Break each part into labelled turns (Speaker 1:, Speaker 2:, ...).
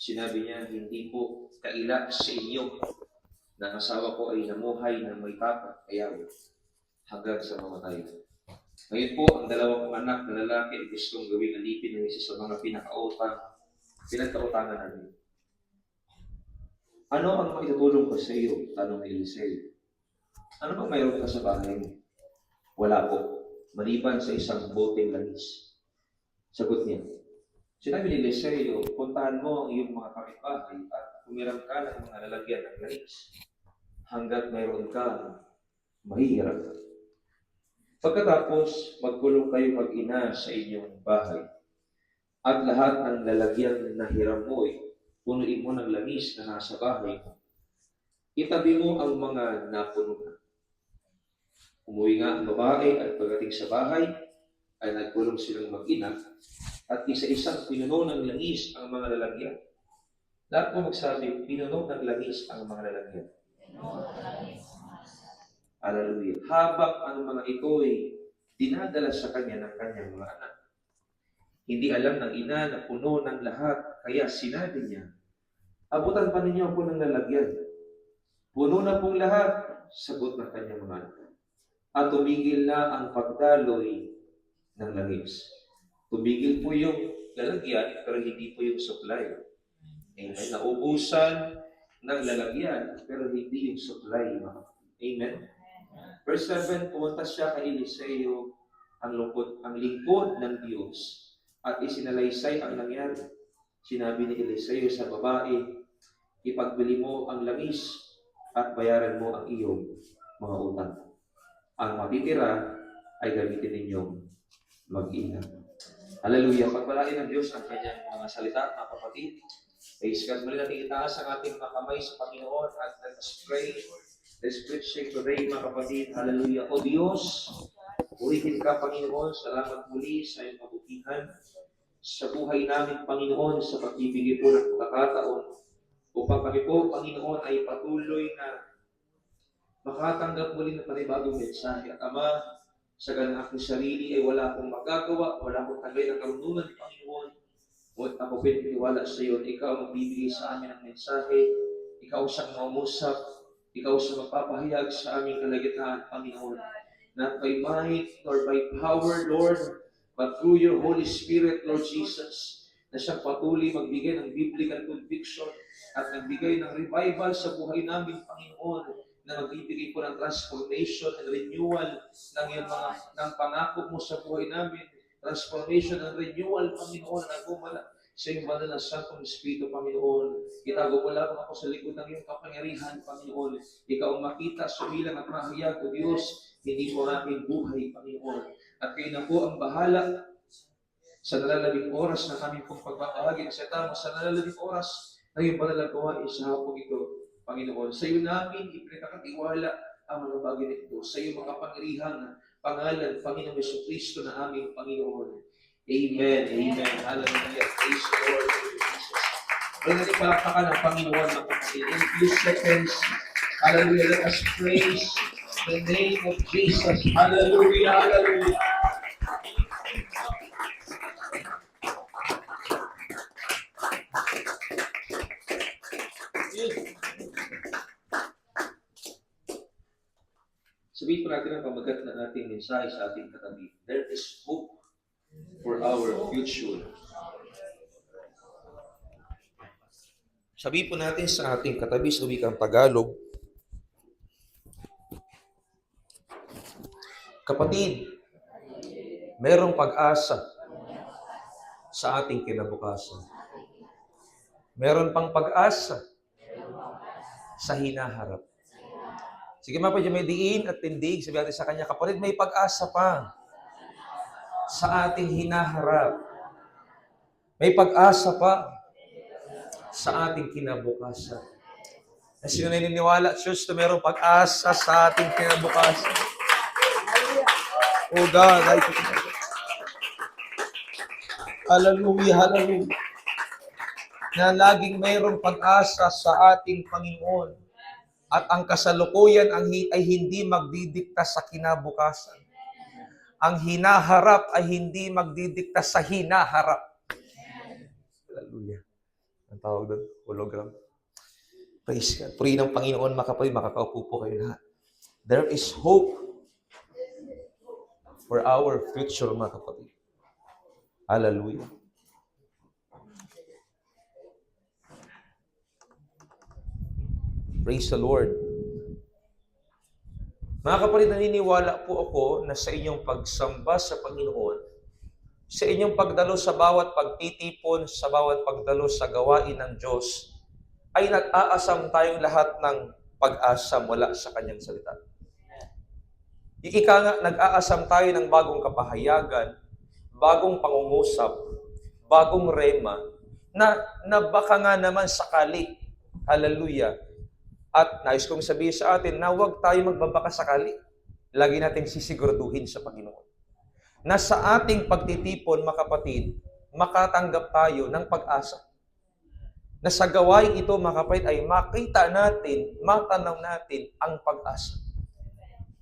Speaker 1: Sinabi niya, hindi po kaila sa inyo na ang asawa ko ay namuhay na may tapat, ayaw, hanggang sa mamatay. Ngayon po, ang dalawang anak na lalaki ay gustong gawing alipin ng isa sa mga pinagkautangan namin. Ano ang maitutulong ko sa iyo? Tanong ni Eliseo. Ano bang mayroon ka sa bahay mo? Wala po. Maliban sa isang boteng langis. Sagot niya. Sinabi ni Eliseo, puntahan mo ang iyong mga kapitbahay at humiram ka ng mga lalagyan ng langis hanggat mayroon ka mahihirap. Pagkatapos, magkulong kayo mag-ina sa inyong bahay. At lahat ng lalagyan na hiram mo ay punuin mo ng langis na nasa bahay mo. Itabi mo ang mga napuno na. Umuwi nga ang babae at pagdating sa bahay, ay nagkulong silang mag-ina at isa-isang pinuno ng langis ang mga lalagyan. Lahat mo magsabi, pinuno ng langis ang mga lalagyan. Hallelujah. Habang ang mga ito ay dinadala sa kanya ng kanyang mga anak. Hindi alam ng ina na puno ng lahat, kaya sinabi niya, abutan pa ninyo ako ng lalagyan. Puno na pong lahat, sagot ng kanyang mga anak. At tumigil na ang pagdaloy ng langis. Tumigil po yung lalagyan, pero hindi po yung supply. Amen. Naubusan ng lalagyan, pero hindi yung supply. Amen. Verse 7, pumunta siya kay Eliseo, ang lingkod ng Diyos, at isinalaysay ang nangyari. Sinabi ni Eliseo sa babae, ipagbili mo ang langis at bayaran mo ang iyong mga utang. Ang matitira ay gamitin ninyong mag-ina. Hallelujah. Pagpalain ng Diyos ang kanyang mga salita, mga kapatid. Praise God. Muli natin itaas ang ating mga kamay sa Panginoon at let's pray. Let's preach today, mga kapatid. Hallelujah. O Diyos, purihin ka, Panginoon. Salamat muli sa iyong kabutihan. Sa buhay namin, Panginoon, sa pagbibigay po ng pagkakataon upang kami po, Panginoon, ay patuloy na makatanggap muli ng panibagong mensahe. At Ama, sa ganang aking sarili ay wala akong magagawa, wala akong tagay ng karunungan, Panginoon. Ngunit ako pinitiwala sa iyo na ikaw magbibigay sa amin ng mensahe, ikaw siyang mamusap, ikaw siyang magpapahayag sa aming kalagitnaan, Panginoon. Not by might nor by power, Lord, but through your Holy Spirit, Lord Jesus, na siyang patuloy magbigay ng biblical conviction at nagbigay ng revival sa buhay namin, Panginoon, na magbibigay po ng transformation and renewal ng iyong ng pangako mo sa buhay namin. Transformation and renewal, Panginoon, na gumala sa iyong banal na Santong Espiritu, Panginoon. Itago mo lamang ako sa likod ng iyong kapangyarihan, Panginoon. Ikaw ang makita, sumilang at mahayag, O Diyos, hindi mo aming buhay, Panginoon. At kayo na po ang bahala sa nalalabing oras na kami pong pagbabahagi sa tama, sa nalalabing oras na iyong banal na gawain sa hapong ito, Panginoon. Sa iyo namin ipinakatiwala ang mga bagay na ito. Sa iyo makapangyarihang pangalan, Panginoon Jesucristo na aming Panginoon. Amen. Amen. Hallelujah. Praise the Lord. Jesus. Kaya natin palakpakan ang Panginoon ng kapatid. In few seconds, hallelujah, let us praise the name of Jesus. Hallelujah. Hallelujah. Sabihin po natin ang pamagat na ating mensahe sa ating katabi. There is hope for our future. Sabihin po natin sa ating katabi sa wikang Tagalog, kapatid, merong pag-asa sa ating kinabukasan. Meron pang pag-asa sa hinaharap. Sige mga pwede may diin at tindig. Sabi natin sa kanya, kapatid, may pag-asa pa sa ating hinaharap. May pag-asa pa sa ating kinabukasan. Na sino naniniwala, church, na mayroong pag-asa sa ating kinabukasan? Oh God, hallelujah, hallelujah. Na laging mayroong pag-asa sa ating Panginoon. At ang kasalukuyan ay hindi magdidikta sa kinabukasan. Ang hinaharap ay hindi magdidikta sa hinaharap. Hallelujah. tawag doon? Hologram. Praise God. Purihin ng Panginoon, mga kapatid, makakaupo po kayo lahat. There is hope for our future, mga kapatid. Hallelujah. Praise the Lord. Mga kapatid, naniniwala po ako na sa inyong pagsamba sa Panginoon, sa inyong pagdalo sa bawat pagtitipon, sa bawat pagdalo sa gawain ng Diyos, ay nag-aasam tayong lahat ng pag-asa mula sa Kanyang salita. Ika nga, nag-aasam tayo ng bagong kapahayagan, bagong pangungusap, bagong rema, na baka nga naman sakali. Hallelujah. At nais kong sabihin sa atin na huwag tayo magbabaka sakali. Lagi nating sisiguraduhin sa Panginoon na sa ating pagtitipon, mga kapatid, makatanggap tayo ng pag-asa. Na sa gawain ito, mga kapatid, ay makita natin, matanaw natin ang pag-asa.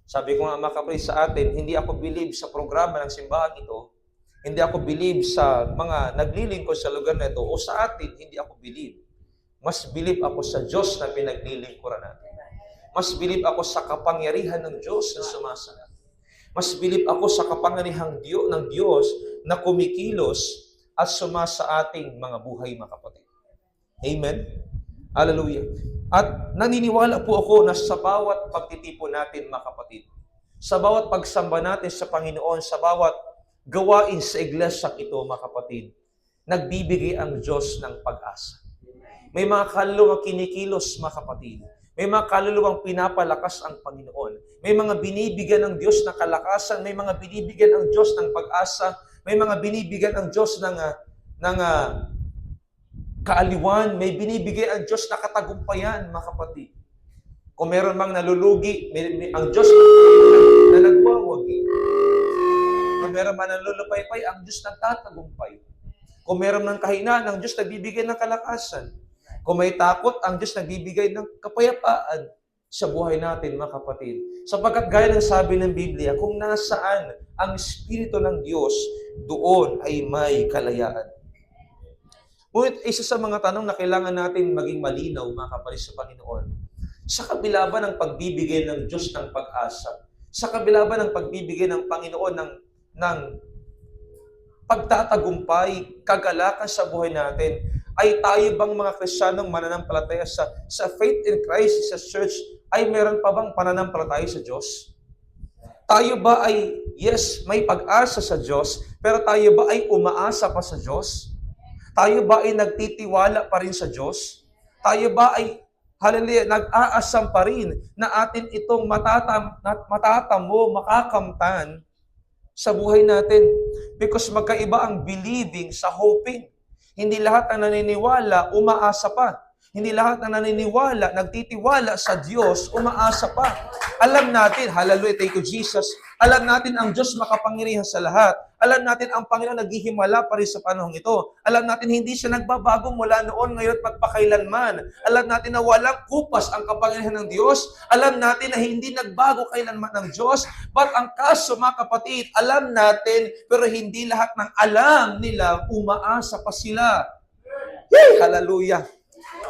Speaker 1: Sabi ko nga, mga kapatid, sa atin, hindi ako believe sa programa ng simbahan ito, hindi ako believe sa mga naglilingkod sa lugar na ito, o sa atin, hindi ako believe. Mas believe ako sa Diyos na pinaglilingkuran natin. Mas believe ako sa kapangyarihan ng Diyos na sumasagot. Mas believe ako sa kapangyarihan ng Diyos na kumikilos at sumasa ating mga buhay, mga kapatid. Amen? Hallelujah. At naniniwala po ako na sa bawat pagtitipon natin, mga kapatid, sa bawat pagsamba natin sa Panginoon, sa bawat gawain sa iglesia ito, mga kapatid, nagbibigay ang Diyos ng pag-asa. May mga kaluluwang kinikilos, mga kapatid. May mga kaluluwang pinapalakas ang Panginoon. May mga binibigyan ng Diyos ng kalakasan. May mga binibigyan ng Diyos ng pag-asa. May mga binibigyan ng Diyos ng kaaliwan. May binibigay ang Diyos na katagumpayan, mga kapatid. Kung meron mang nalulugi, ang Diyos na nagwawagi. Kung meron mang nalulupaypay, ang Diyos nagtatagumpay. Kung meron ng kahinaan, ang Diyos nagbibigay ng kalakasan. Kung may takot, ang Diyos nagbibigay ng kapayapaan sa buhay natin, mga kapatid. Sapagkat gaya ng sabi ng Biblia, kung nasaan ang Espiritu ng Diyos, doon ay may kalayaan. Ngunit isa sa mga tanong na kailangan natin maging malinaw, mga kapatid, sa Panginoon, sa kabila ba ng pagbibigay ng Diyos ng pag-asa? Sa kabila ba ng pagbibigay ng Panginoon ng pagtatagumpay, kagalakan sa buhay natin, ay tayo bang mga Kristiyanong mananampalataya sa faith in Christ, sa church, ay meron pa bang pananampalataya sa Diyos? Tayo ba ay, yes, may pag-asa sa Diyos, pero tayo ba ay umaasa pa sa Diyos? Tayo ba ay nagtitiwala pa rin sa Diyos? Tayo ba ay, hallelujah, nag-aasam pa rin na atin itong matatamo, makakamtan sa buhay natin? Because magkaiba ang believing sa hoping. Hindi lahat ng naniniwala, umaasa pa. Hindi lahat ng naniniwala, nagtitiwala sa Diyos, umaasa pa. Alam natin, hallelujah, thank you Jesus, alam natin ang Diyos makapangyarihan sa lahat. Alam natin ang Panginoon naghihimala pa rin sa panahong ito. Alam natin hindi siya nagbabago mula noon, ngayon at magpakailanman. Alam natin na walang kupas ang kapangyarihan ng Diyos. Alam natin na hindi nagbago kailanman ng Diyos. But ang kaso, mga kapatid, alam natin, pero hindi lahat ng alam nila, umaasa pa sila. Yay! Hallelujah!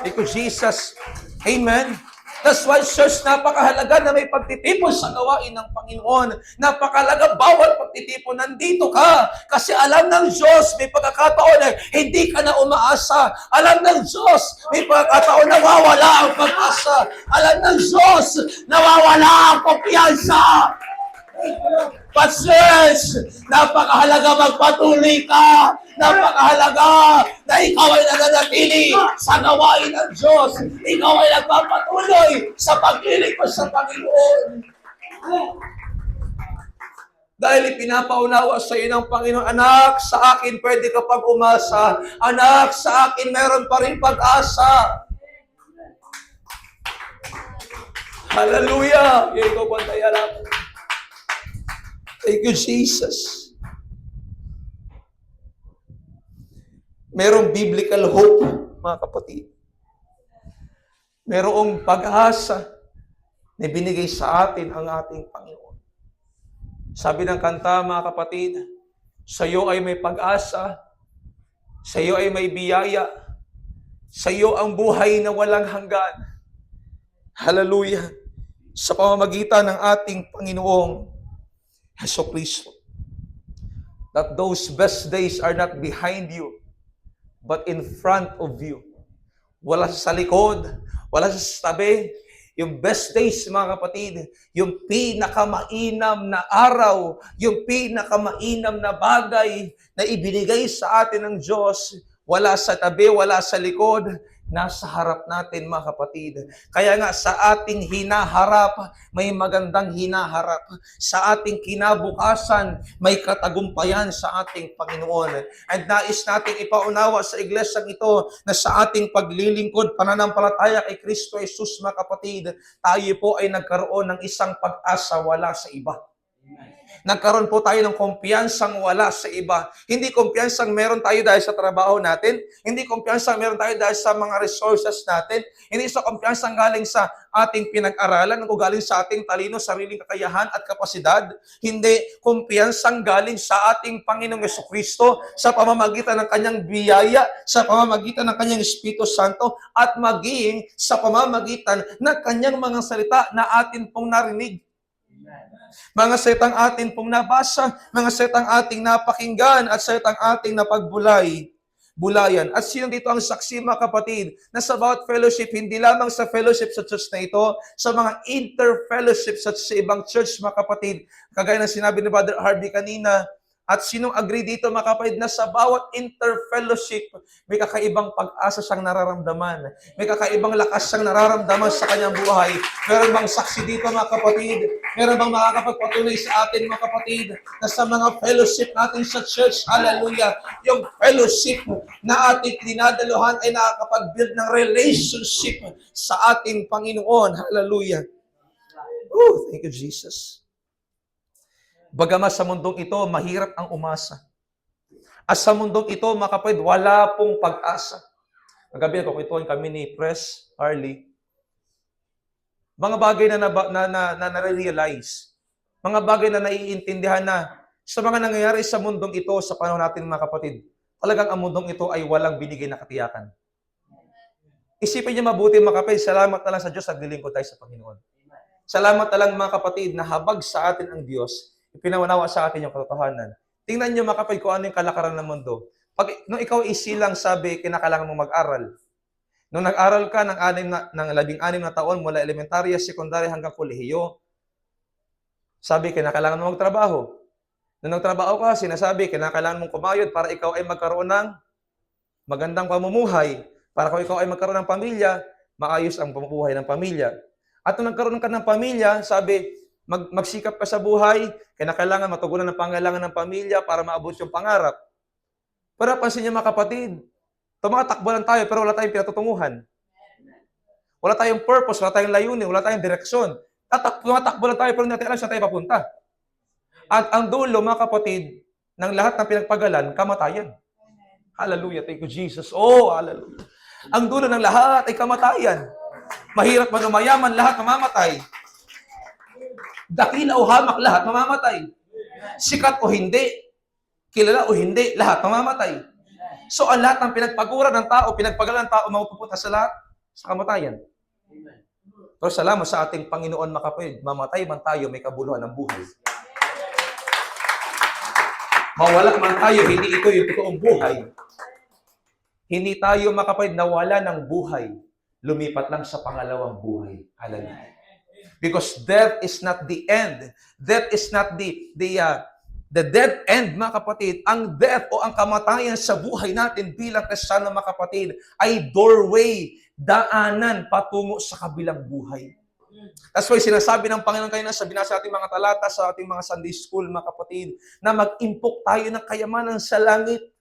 Speaker 1: Thank you, Jesus. Amen. That's why, church, napakahalaga na may pagtitipon sa gawain ng Panginoon. Napakahalaga, bawat pagtitipon, nandito ka. Kasi alam ng Diyos, may pagkakataon na hindi ka na umaasa. Alam ng Diyos, may pagkakataon na nawawala ang pag-asa. Alam ng Diyos, nawawala ang kumpiyansa. But church, napakahalaga magpatuloy ka. Napakahalaga na ikaw ay nananatili sa gawain ng Diyos. Ikaw ay nagpapatuloy sa paglilingkod sa Panginoon. Dahil ipinapaunawa sa iyo ng Panginoon, anak, sa akin pwede ka pang umasa. Anak, sa akin meron pa rin pag-asa. Hallelujah! Yan ko pantaya lang. Thank you, Jesus. Merong biblical hope, mga kapatid. Merong pag-asa na binigay sa atin ang ating Panginoon. Sabi ng kanta, mga kapatid, sa iyo ay may pag-asa, sa iyo ay may biyaya,
Speaker 2: Sa iyo ang buhay na walang hanggan. Hallelujah. Sa pamamagitan ng ating Panginoong Hesukristo. That those best days are not behind you, but in front of you. Wala sa likod, wala sa tabi. Yung best days, mga kapatid, yung pinakamainam na araw, yung pinakamainam na bagay na ibinigay sa atin ng Diyos, wala sa tabi, wala sa likod, nasa harap natin, mga kapatid. Kaya nga, sa ating hinaharap, may magandang hinaharap. Sa ating kinabukasan, may katagumpayan sa ating Panginoon. At nais nating ipaunawa sa iglesyang ito na sa ating paglilingkod, pananampalataya kay Kristo Jesus, mga kapatid, tayo po ay nagkaroon ng isang pag-asa wala sa iba. Nagkaroon po tayo ng kumpiyansang wala sa iba. Hindi kumpiyansang meron tayo dahil sa trabaho natin. Hindi kumpiyansang meron tayo dahil sa mga resources natin. Hindi sa kumpiyansang galing sa ating pinag-aralan o galing sa ating talino, sariling kakayahan at kapasidad. Hindi kumpiyansang galing sa ating Panginoong Jesucristo sa pamamagitan ng kanyang biyaya, sa pamamagitan ng kanyang Espiritu Santo, at maging sa pamamagitan ng kanyang mga salita na atin pong narinig. Mga salitang atin pong nabasa, mga salitang ating napakinggan, at salitang ating napagbulayan. At sino dito ang saksi, mga kapatid, na sa bawat fellowship, hindi lamang sa fellowship sa church na ito, sa mga inter-fellowship sa ibang church, mga kapatid, kagaya ng sinabi ni Brother Harvey kanina, at sinong agree dito, mga kapatid, na sa bawat inter-fellowship, may kakaibang pag-asa siyang nararamdaman. May kakaibang lakas siyang nararamdaman sa kanyang buhay. Meron bang saksi dito, mga kapatid? Meron bang makakapagpatunay sa atin, mga kapatid, na sa mga fellowship natin sa church, hallelujah, yung fellowship na ating dinadaluhan ay nakakapag-build ng relationship sa ating Panginoon. Hallelujah. Oh, thank you, Jesus. Bagamat sa mundong ito, mahirap ang umasa. At sa mundong ito, mga kapatid, wala pong pag-asa. Kagabi, kukwituhan kami ni Pres Harley. Mga bagay na na-realize. Mga bagay na naiintindihan na sa mga nangyayari sa mundong ito, sa panahon natin, mga kapatid, talagang ang mundong ito ay walang binigay na katiyakan. Isipin niyo mabuti, mga kapatid, salamat na lang sa Diyos, naglilingkod tayo sa Panginoon. Salamat na lang, mga kapatid, na habag sa atin ang Diyos, ipinawanawa sa atin yung katotohanan. Tingnan niyo, mga kapatid, kung ano yung kalakaran ng mundo. Nung ikaw isilang sabi, kinakailangan mong mag-aral. Nung nag-aral ka ng 16 na taon mula elementarya, sekundarya hanggang kolehiyo, sabi, kinakailangan mong magtrabaho. Nung nagtrabaho ka, sinasabi, kinakailangan mong kumayod para ikaw ay magkaroon ng magandang pamumuhay. Para kung ikaw ay magkaroon ng pamilya, maayos ang pamumuhay ng pamilya. At nung nagkaroon ka ng pamilya, sabi, magsikap ka sa buhay, kinakailangan matugunan ng pangailangan ng pamilya para maabot yung pangarap. Pero pansin niyo, mga kapatid, tumatakbo lang tayo pero wala tayong pinatutunguhan. Wala tayong purpose, wala tayong layunin, wala tayong direksyon. Tumatakbo lang tayo pero hindi natin alam saan tayo papunta. At ang dulo, mga kapatid, ng lahat ng pinagpagalan, kamatayan. Hallelujah, thank you, Jesus. Oh, hallelujah. Ang dulo ng lahat ay kamatayan. Mahirap man o mayaman, lahat mamamatay. Dakila o hamak, lahat mamamatay. Sikat o hindi, kilala o hindi, lahat mamamatay. So, ang lahat ng pinagpaguran ng tao, pinagpagalan ng tao, mapupunta sa lahat sa kamatayan. Pero salamat sa ating Panginoon, mga kapatid, mamatay man tayo, may kabuluhan ng buhay. Mawala man tayo, hindi ito yung totoong buhay. Hindi tayo, mga kapatid, nawala ng buhay. Lumipat lang sa pangalawang buhay. Hallelujah. Because death is not the end. Death is not the dead end, mga kapatid. Ang death o ang kamatayan sa buhay natin bilang Kristiyano, mga kapatid, ay doorway, daanan patungo sa kabilang buhay. That's why sinasabi ng Panginoon kanina sa binasa ating mga talata sa ating mga Sunday school, mga kapatid, na mag-impok tayo ng kayamanan sa langit.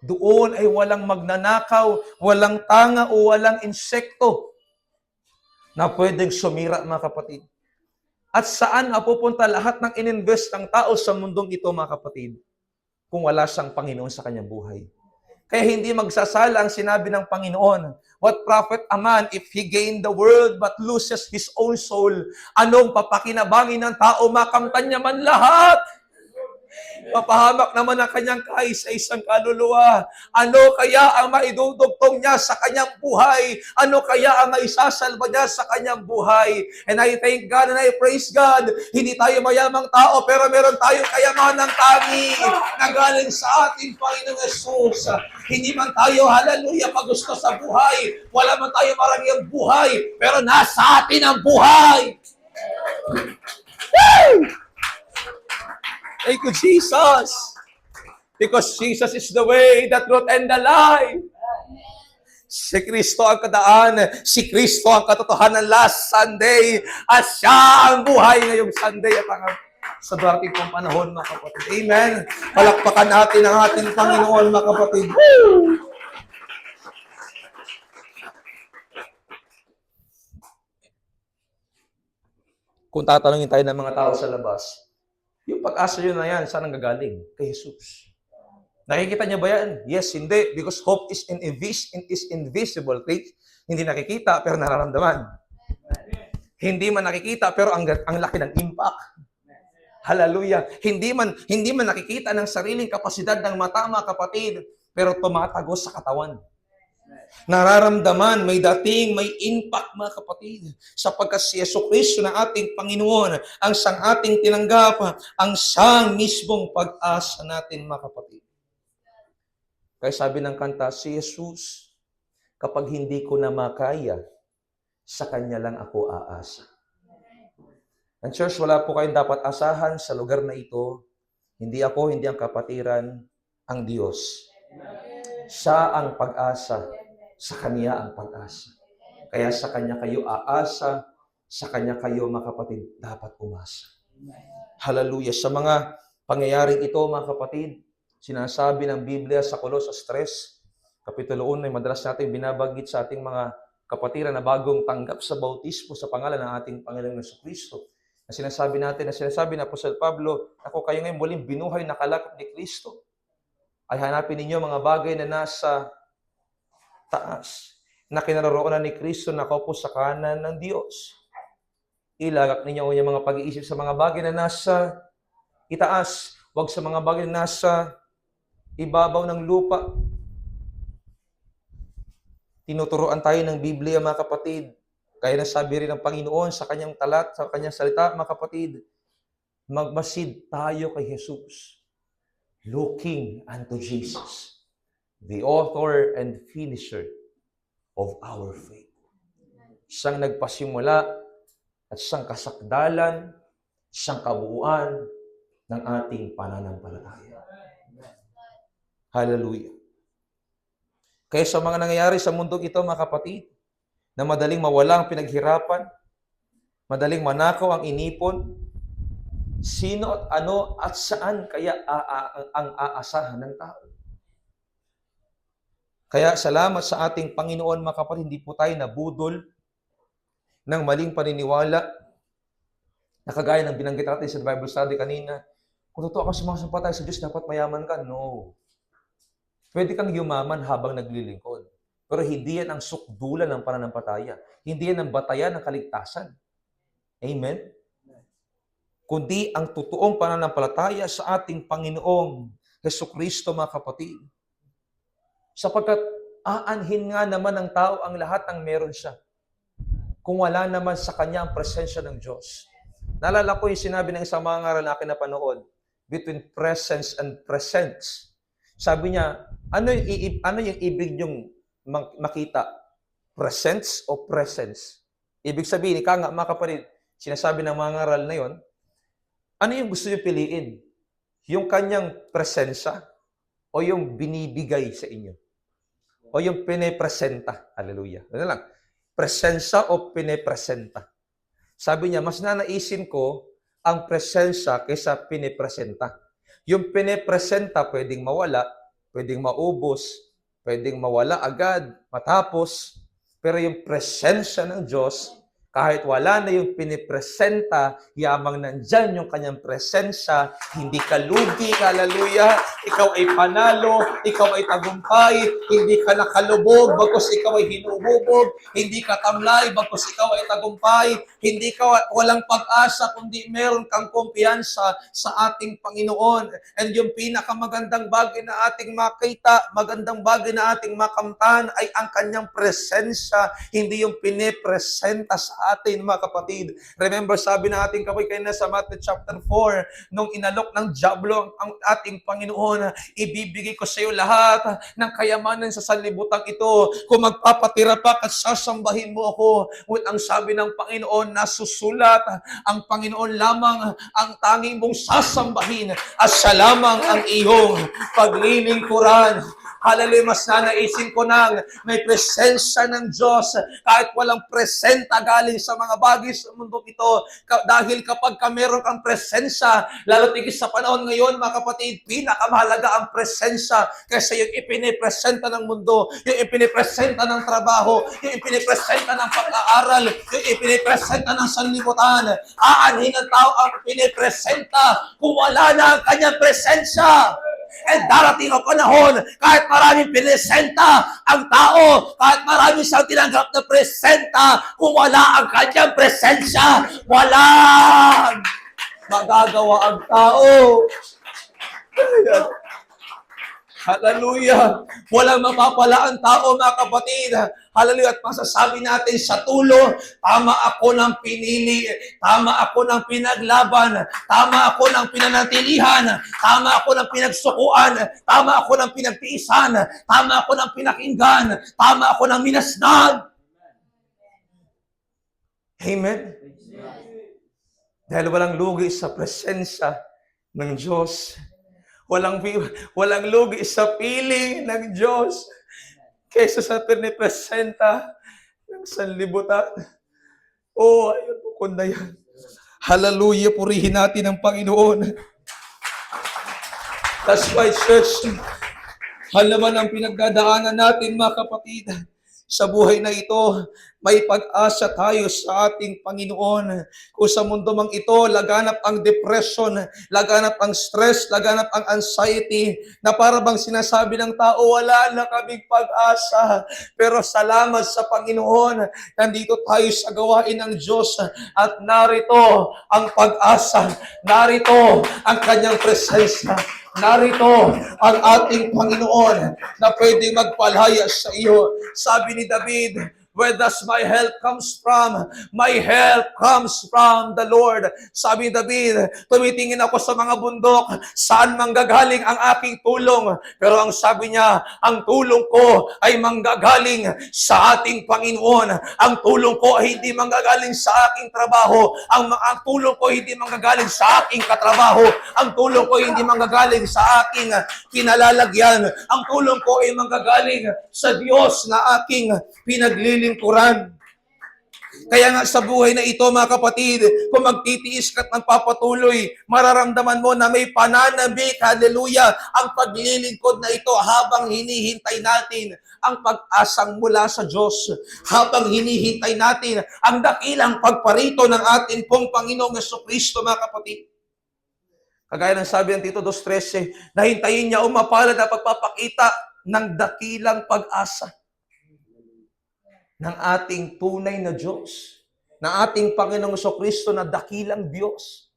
Speaker 2: Doon ay walang magnanakaw, walang tanga o walang insekto na pwedeng sumira, mga kapatid. At saan napupunta lahat ng ininvest ng tao sa mundong ito, mga kapatid, kung wala siyang Panginoon sa kanyang buhay. Kaya hindi magsasala ang sinabi ng Panginoon, what profit a man if he gain the world but loses his own soul? Anong papakinabangin ng tao, makamtan niya man lahat? Mapahamak naman ang kanyang kaisa-isang kaluluwa. Ano kaya ang maidudugtong niya sa kanyang buhay? Ano kaya ang maisasalba niya sa kanyang buhay? And I thank God and I praise God. Hindi tayo mayamang tao, pero meron tayong kayamanan ng tangi na galing sa ating Panginoong Yesus. Hindi man tayo, hallelujah, magusto sa buhay. Wala man tayo marangyang buhay, pero nasa atin ang buhay. Woo! Thank you, Jesus. Because Jesus is the way, the truth, and the life. Si Kristo ang kadaan, si Kristo ang katotohanan last Sunday, at siya ang buhay ngayong Sunday at ang sa darating pang panahon, mga kapatid. Amen. Palakpakan natin ang ating Panginoon, mga kapatid. Woo! Kung tatanungin tayo ng mga tao sa labas, yung pag-asa yun na yan, saan ang gagaling? Kay Jesus. Nakikita niya ba yan? Yes, hindi. Because hope is invisible. Hindi nakikita, pero nararamdaman. Hindi man nakikita, pero ang laki ng impact. Hallelujah. Hindi man nakikita ng sariling kapasidad ng mata, mga kapatid, pero tumatagos sa katawan. Nararamdaman, may dating, may impact, mga kapatid. Sapagkat si Jesucristo na ating Panginoon, ang sang ating tinanggap, ang sang mismong pag-asa natin, mga kapatid. Kaya sabi ng kanta, si Jesus, kapag hindi ko na makaya, sa Kanya lang ako aasa. And church, wala po kayong dapat asahan sa lugar na ito. Hindi ako, hindi ang kapatiran, ang Diyos. Siya ang pag-asa. Sa Kanya ang pag-asa. Kaya sa Kanya kayo aasa, sa Kanya kayo, mga kapatid, dapat umasa. Hallelujah. Sa mga pangyayaring ito, mga kapatid, sinasabi ng Biblia sa Colossus 3, Kapitulo 1, ay madalas natin binabanggit sa ating mga kapatiran na bagong tanggap sa bautismo sa pangalan ng ating Panginoong Jesucristo. Na sinasabi natin, na sinasabi ni Apostol Pablo, ako kayo ngayon muling binuhay na kalakip ni Kristo. Ay hanapin ninyo mga bagay na nasa taas, na kinaroroonan ni Kristo na nakaupo sa kanan ng Diyos. Ilagak ninyo ang mga pag-iisip sa mga bagay na nasa itaas, wag sa mga bagay na nasa ibabaw ng lupa. Tinuturoan tayo ng Biblia, mga kapatid. Kaya nasabi rin ng Panginoon sa kanyang talat, sa kanyang salita, mga kapatid, magmasid tayo kay Jesus, looking unto Jesus, the author and finisher of our faith. Siyang nagpasimula at siyang kasakdalan, siyang kabuuan ng ating pananampalataya. Hallelujah. Kaya sa mga nangyayari sa mundong ito, mga kapatid, na madaling mawala ang pinaghirapan, madaling manakaw ang inipon, sino at ano at saan kaya ang aasahan ng tao? Kaya salamat sa ating Panginoon, mga kapatid, hindi po tayo nabudol ng maling paniniwala na kagaya ng binanggit natin sa Bible study kanina. Kung totoo ka sumasampalataya sa Diyos, dapat mayaman ka? No. Pwede kang yumaman habang naglilingkod. Pero hindi yan ang sukdulan ng pananampalataya. Hindi yan ang batayan ng kaligtasan. Amen? Kundi ang totoong pananampalataya sa ating Panginoong Jesucristo, mga kapatid. Sapagkat aanhin nga naman ng tao ang lahat ng meron siya kung wala naman sa kanya ang presensya ng Diyos. Naalala ko yung sinabi ng isang mga ngaral na akin na panood, between presence and presence. Sabi niya, ano yung ibig niyong makita? Presence o presence? Ibig sabihin, ika nga, mga kapatid, sinasabi ng mga ngaral na yon, ano yung gusto niyo piliin? Yung kanyang presensya o yung binibigay sa inyo? O yung pinepresenta? Hallelujah. Ano lang? Presensya o pinepresenta? Sabi niya, mas nanaisin ko ang presensya kaysa pinepresenta. Yung pinepresenta pwedeng mawala, pwedeng maubos, pwedeng mawala agad, matapos. Pero yung presensya ng Diyos, Kahit wala na yung pinipresenta, yamang nandyan yung kanyang presensya, hindi ka lugi, hallelujah. Ikaw ay panalo, ikaw ay tagumpay, hindi ka nakalubog, bagkus ikaw ay hinuhubog, hindi ka tamlay, bagkus ikaw ay tagumpay, hindi ka walang pag-asa, kundi meron kang kumpiyansa sa ating Panginoon. And yung pinakamagandang bagay na ating makita, magandang bagay na ating makamtan ay ang kanyang presensya, hindi yung pinipresenta sa atin, mga kapatid. Remember, sabi ng ating kapay kayo na sa Matthew chapter 4, nung inalok ng diablo ang ating Panginoon, ibibigay ko sa iyo lahat ng kayamanan sa sanlibutan ito kung magpapatira pa at sasambahin mo ako. With ang sabi ng Panginoon, nasusulat, ang Panginoon lamang ang tanging mong sasambahin at siya lamang ang iyong paglilingkuran. Hallelujah, mas nanaisin ko nang may presensya ng Diyos kahit walang presenta galing sa mga bagay sa mundo ito. Dahil kapag meron kang presensya, lalo tigit sa panahon ngayon, mga kapatid, pinakamahalaga ang presensya kaysa yung ipinipresenta ng mundo, yung ipinipresenta ng trabaho, yung ipinipresenta ng pag-aaral, yung ipinipresenta ng sanlibutan. Aanhin ng tao ang pinipresenta kung wala na ang kanyang presensya. And darating ang panahon, kahit maraming pinesenta ang tao, kahit maraming siyang tinanggap na presenta, kung wala ang kanyang presensya, walang magagawa ang tao. Hallelujah! Walang mapapala ang tao, mga kapatid. Hallelujah! At masasabi natin sa tulo, tama ako ng pinili, tama ako ng pinaglaban, tama ako ng pinanatilihan, tama ako ng pinagsukuan, tama ako ng pinagtiisan, tama ako ng pinakinggan, tama ako ng minasdan. Amen? Dahil walang lugi sa presensya ng Diyos. Walang lugi sa piling ng Diyos kaysa sa pinipresenta ng sanlibutan. Oh, ayun po kunda yan. Hallelujah, purihin natin ang Panginoon. That's why, church, halaman ang pinagdadaanan natin, mga kapatid. Sa buhay na ito, may pag-asa tayo sa ating Panginoon. Kung sa mundo mang ito, laganap ang depression, laganap ang stress, laganap ang anxiety, na para bang sinasabi ng tao, wala na kaming pag-asa. Pero salamat sa Panginoon, nandito tayo sa gawain ng Diyos at narito ang pag-asa, narito ang kanyang presensya. Narito ang ating Panginoon na pwedeng magpalaya sa iyo. Sabi ni David, where does my help comes from? My help comes from the Lord. Sabi ni David, tumitingin ako sa mga bundok, saan manggagaling ang aking tulong? Pero ang sabi niya, ang tulong ko ay manggagaling sa ating Panginoon. Ang tulong ko ay hindi manggagaling sa aking trabaho. Ang tulong ko ay hindi manggagaling sa aking katrabaho. Ang tulong ko ay hindi manggagaling sa aking kinalalagyan. Ang tulong ko ay manggagaling sa Diyos na aking pinaglilingkuran. Kaya nga sa buhay na ito, mga kapatid, kung magtitiis ka at magpapatuloy, mararamdaman mo na may pananabik, hallelujah, ang paglilingkod na ito habang hinihintay natin ang pag-asang mula sa Diyos. Habang hinihintay natin ang dakilang pagparito ng ating pong Panginoong Jesucristo, mga kapatid. Kagaya ng sabi ng Tito 2:13, nahintayin niya umapalad na pagpapakita ng dakilang pag-asa ng ating tunay na Diyos, ng ating Panginoong Jesucristo na dakilang Diyos.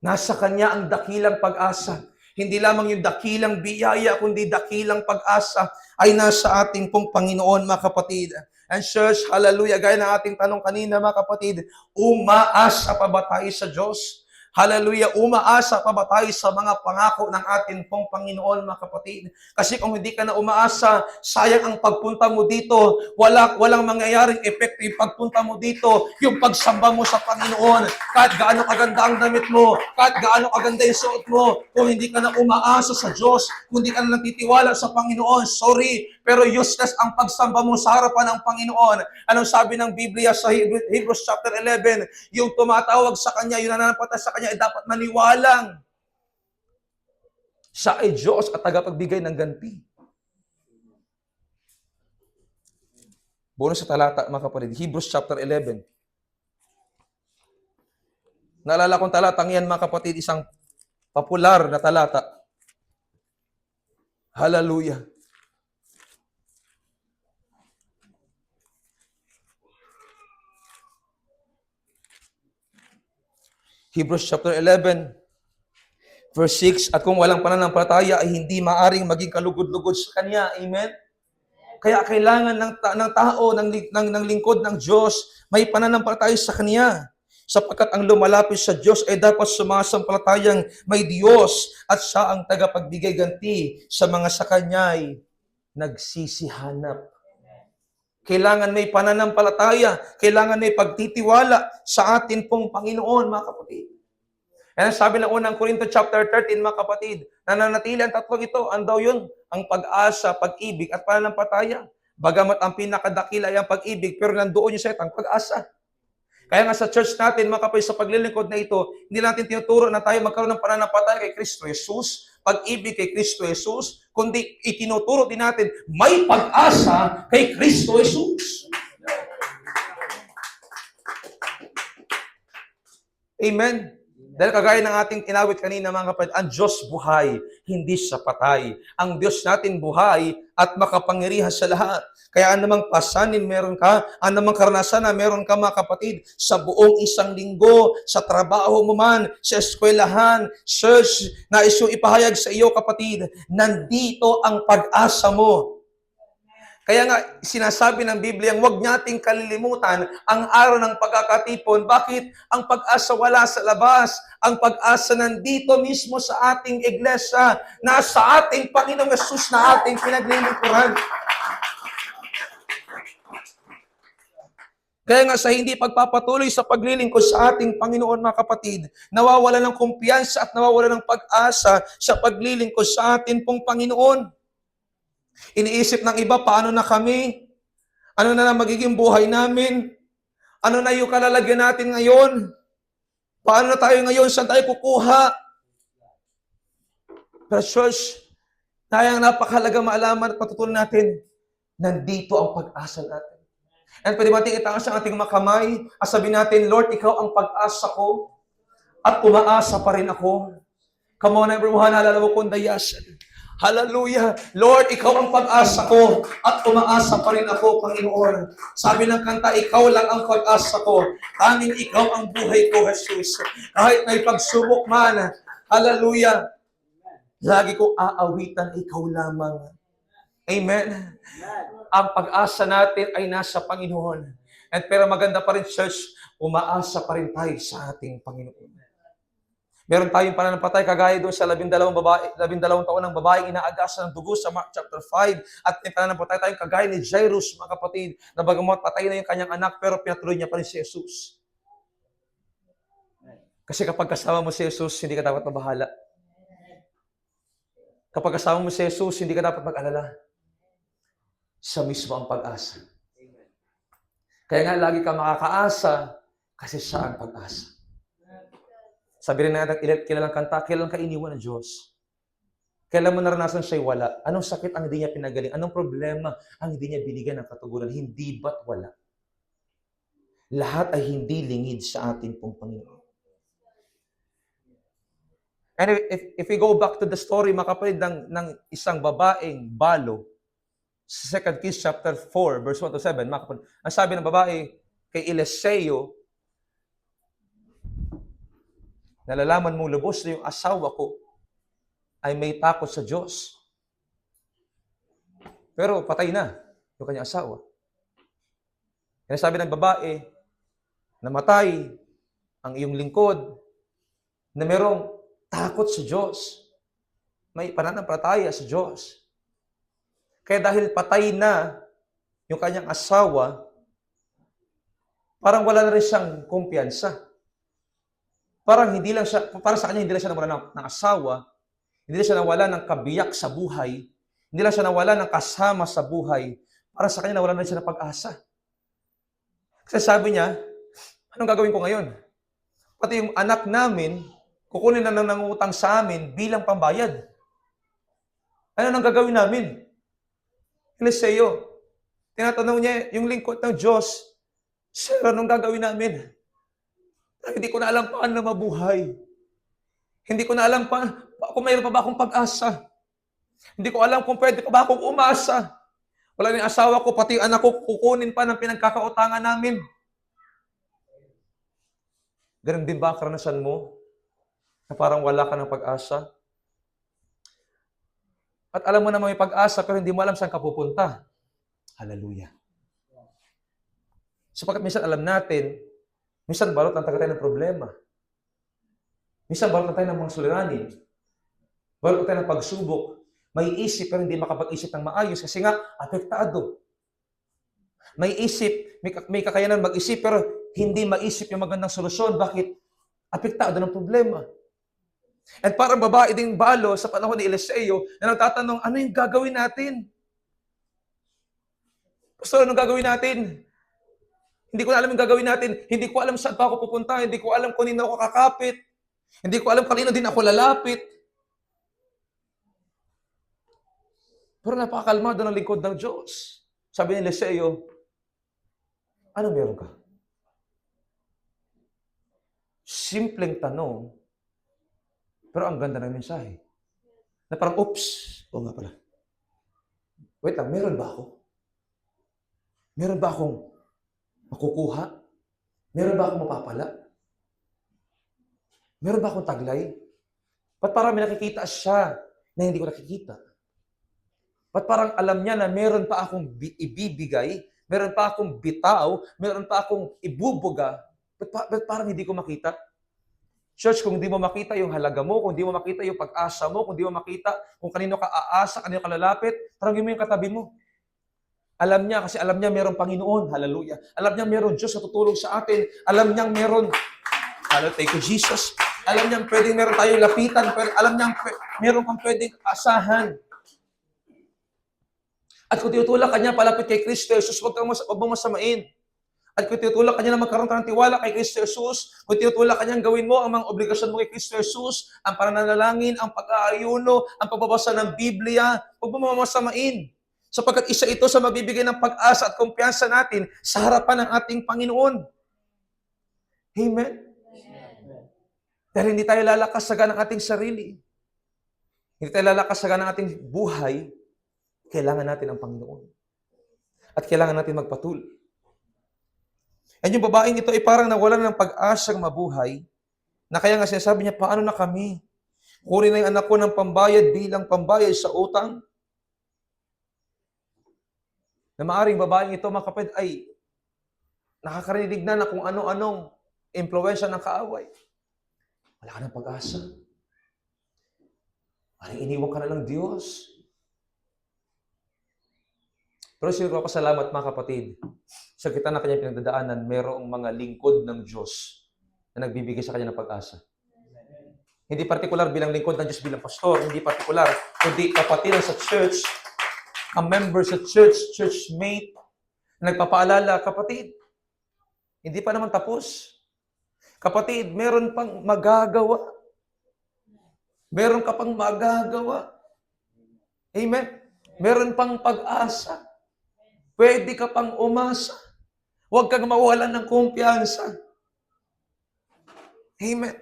Speaker 2: Nasa Kanya ang dakilang pag-asa. Hindi lamang yung dakilang biyaya, kundi dakilang pag-asa ay nasa ating pong Panginoon, mga kapatid. And church, hallelujah, gaya ng ating tanong kanina, mga kapatid, umaasa pa ba tayo sa Diyos? Hallelujah, umaasa pa ba tayo sa mga pangako ng ating pong Panginoon, mga kapatid? Kasi kung hindi ka na umaasa, sayang ang pagpunta mo dito. Walang mangyayaring epekto yung pagpunta mo dito, yung pagsamba mo sa Panginoon. Kahit gaano kaganda ang damit mo, kahit gaano kaganda yung suot mo, kung hindi ka na umaasa sa Diyos, kung hindi ka na nagtitiwala sa Panginoon, sorry, pero useless ang pagsamba mo sa harapan ng Panginoon. Anong sabi ng Biblia sa Hebrews chapter 11? Yung tumatawag sa Kanya, yung nananampalataya sa Kanya, ay dapat maniwalang siya ay Diyos at tagapagbigay ng ganti. Bonus sa talata, mga kapatid, Hebrews chapter 11. Naalala kong talatang yan, mga kapatid, isang popular na talata. Hallelujah. Hebrews chapter 11, verse 6, at kung walang pananampalataya ay hindi maaring maging kalugod-lugod sa Kanya. Amen? Kaya kailangan ng tao, ng lingkod ng Diyos, may pananampalataya sa Kanya. Sapagkat ang lumalapit sa Diyos ay dapat sumasampalatayang may Diyos at siya ang tagapagbigay ganti sa mga sa Kanya'y nagsisihanap. Kailangan may pananampalataya, kailangan may pagtitiwala sa atin pong Panginoon, mga kapatid. And sabi ng unang Corinto chapter 13, mga kapatid, nananatili ang tatlong ito. Ano daw yun? Ang pag-asa, pag-ibig, at pananampalataya. Bagamat ang pinakadakila ay ang pag-ibig, pero nandoon yung setang pag-asa. Kaya nga sa church natin, mga kapatid, sa paglilingkod na ito, hindi natin tinuturo na tayo magkaroon ng pananampalataya kay Kristo Jesus, pag-ibig kay Kristo Jesus, kundi itinuturo din natin, may pag-asa kay Kristo Jesus. Amen. Dahil kagaya ng ating inawit kanina, mga kapatid, ang Diyos buhay, hindi siya patay. Ang Diyos natin buhay at makapangyarihan sa lahat. Kaya anumang pasanin meron ka, anumang karanasan na meron ka, mga kapatid, sa buong isang linggo, sa trabaho mo man, sa eskwelahan, church, na isyong ipahayag sa iyo, kapatid, nandito ang pag-asa mo. Kaya nga, sinasabi ng Biblia, huwag nating kalilimutan ang araw ng pagkakatipon. Bakit? Ang pag-asa wala sa labas. Ang pag-asa nandito mismo sa ating iglesia, nasa ating Panginoong Yesus na ating pinaglilingkuran. Kaya nga sa hindi pagpapatuloy sa paglilingkod sa ating Panginoon, mga kapatid, nawawala ng kumpiyansa at nawawala ng pag-asa sa paglilingkod sa ating pong Panginoon. Iniisip ng iba, paano na kami? Ano na magiging buhay namin? Ano na yung kalalagyan natin ngayon? Paano na tayo ngayon? Saan tayo kukuha? Pero church, tayang napakahalaga maalaman at patutunan natin, nandito ang pag-asa natin. And pwede natin itaas ang ating makamay at sabihin natin, Lord, ikaw ang pag-asa ko at umaasa pa rin ako. Come on, everyone, halala mo kong dayasan. Hallelujah. Lord, ikaw ang pag-asa ko at umaasa pa rin ako, Panginoon. Sabi ng kanta, ikaw lang ang pag-asa ko. Tanging ikaw ang buhay ko, Jesus. Kahit may pagsubok man, hallelujah, lagi ko aawitan, ikaw lamang. Amen. Ang pag-asa natin ay nasa Panginoon. And pero maganda pa rin, church, umaasa pa rin tayo sa ating Panginoon. Meron tayong pananampalataya kagaya doon sa 12 taon ng babaeng inaagasan ng dugo sa Mark chapter 5. At may pananampalataya tayong kagaya ni Jairus, mga kapatid, na bagamat patay na yung kanyang anak, pero pinatuloy niya pa rin si Jesus. Kasi kapag kasama mo si Jesus, hindi ka dapat mabahala. Kapag kasama mo si Jesus, hindi ka dapat mag-alala. Siya mismo ang pag-asa. Kaya nga lagi ka makakaasa kasi siya ang pag-asa. Sabi rin natin, kilalang kanta, kailan ka iniwan ng Diyos? Kailan mo naranasan siya'y wala? Anong sakit ang hindi niya pinagaling? Anong problema ang hindi niya binigyan ng katugunan? Hindi ba't wala? Lahat ay hindi lingid sa atin pong Panginoon. And if we go back to the story, mga kapatid, ng isang babaeng balo, sa 2 Kings chapter 4, verse 1 to 7, mga kapatid, ang sabi ng babae kay Eliseo, nalalaman mong lubos na yung asawa ko ay may takot sa Diyos. Pero patay na yung kanyang asawa. Kaya sabi ng babae, namatay ang iyong lingkod na merong takot sa Diyos. May pananampalataya sa Diyos. Kaya dahil patay na yung kanyang asawa, parang wala na rin siyang kumpiyansa. Parang sa kanya hindi lang siya nawala ng asawa, hindi lang siya nawala ng kabiyak sa buhay, hindi lang siya nawala ng kasama sa buhay, para sa kanya nawala na rin siya ng pag-asa. Kasi sabi niya, anong gagawin ko ngayon? Pati yung anak namin, kukunin na ng nangutang sa amin bilang pambayad. Ano nang gagawin namin? Eliseo, tinatanong niya yung lingkod ng Diyos, Sir, anong gagawin namin? Hindi ko na alam paano mabuhay. Hindi ko na alam kung mayroon pa ba akong pag-asa. Hindi ko alam kung pwede pa ba akong umasa. Wala na yung asawa ko, pati yung anak ko, kukunin pa ng pinagkakautangan namin. Ganun din ba ang karanasan mo? Na parang wala ka ng pag-asa? At alam mo na may pag-asa, pero hindi mo alam saan ka pupunta. Hallelujah. Sapagkat minsan alam natin, minsan balot lang tayo ng problema. Minsan balot lang tayo ng mga suliranin. Balot lang tayo ng pagsubok. May isip pero hindi makapag-isip ng maayos kasi nga, apektado. May isip, may kakayanan mag-isip pero hindi maisip yung magandang solusyon. Bakit? Apektado ng problema. At parang babae ding balo sa panahon ni Eliseo na nagtatanong, ano yung gagawin natin? Pastor, anong gagawin natin? Hindi ko na alam yung gagawin natin. Hindi ko alam saan pa ako pupunta. Hindi ko alam kung nino ako kakapit. Hindi ko alam kanino din ako lalapit. Pero napakakalmado ng lingkod ng Diyos. Sabi ni Eliseo, ano meron ka? Simpleng tanong, pero ang ganda ng mensahe. Na parang, oops, o nga pala. Wait lang, meron ba ako? Meron ba akong makukuha? Meron ba akong mapapala? Meron ba akong taglay? Ba't parang may nakikita siya na hindi ko nakikita? Ba't parang alam niya na meron pa akong ibibigay, meron pa akong bitaw, meron pa akong ibubuga, ba't parang hindi ko makita? Church, kung hindi mo makita yung halaga mo, kung hindi mo makita yung pag-asa mo, kung hindi mo makita kung kanino ka aasa, kanino ka lalapit, tarangin mo yung katabi mo. Alam niya, kasi alam niya meron Panginoon. Hallelujah. Alam niya meron Diyos na tutulong sa atin. Alam niya meron, hallelujah, thank you, Jesus. Alam niya pwedeng meron tayong lapitan, pero alam niya meron kang pwedeng asahan. At kung tinutulak ka niya palapit kay Kristo Jesus, huwag mong masamain. At kung tinutulak ka niya na magkaroon ka ng tiwala kay Kristo Jesus, kung tinutulak ka niya gawin mo ang mga obligasyon mo kay Kristo Jesus, ang pananalangin, ang pag-aayuno, ang pagbabasa ng Biblia, huwag mo mamasamain. Sapagkat isa ito sa mabibigay ng pag-asa at kumpiyansa natin sa harapan ng ating Panginoon. Amen? Dahil hindi tayo lalakas sa ganang ating sarili. Hindi tayo lalakas sa ganang ating buhay. Kailangan natin ang Panginoon. At kailangan natin magpatuloy. At yung babaeng ito ay parang nawalan ng pag-asang mabuhay, na kaya nga sinasabi niya, paano na kami? Kunin na yung anak ko ng pambayad bilang pambayad sa utang. Na maaring babaeng ito, mga kapatid, ay nakakarinig na kung ano-anong impluwensya ng kaaway. Wala ka ng pag-asa. Maring iniwan ka na ng Diyos. Pero siguro pasalamat mga kapatid, sa kita na kanyang pinagdadaanan, mayroong mga lingkod ng Diyos na nagbibigay sa kanya ng pag-asa. Hindi partikular bilang lingkod ng Diyos bilang pastor, hindi partikular, kundi kapatiran sa church, a member sa church, churchmate, nagpapaalala, kapatid, hindi pa naman tapos. Kapatid, meron pang magagawa. Meron ka pang magagawa. Amen? Meron pang pag-asa. Pwede ka pang umasa. Huwag kang mawalan ng kumpiyansa. Amen.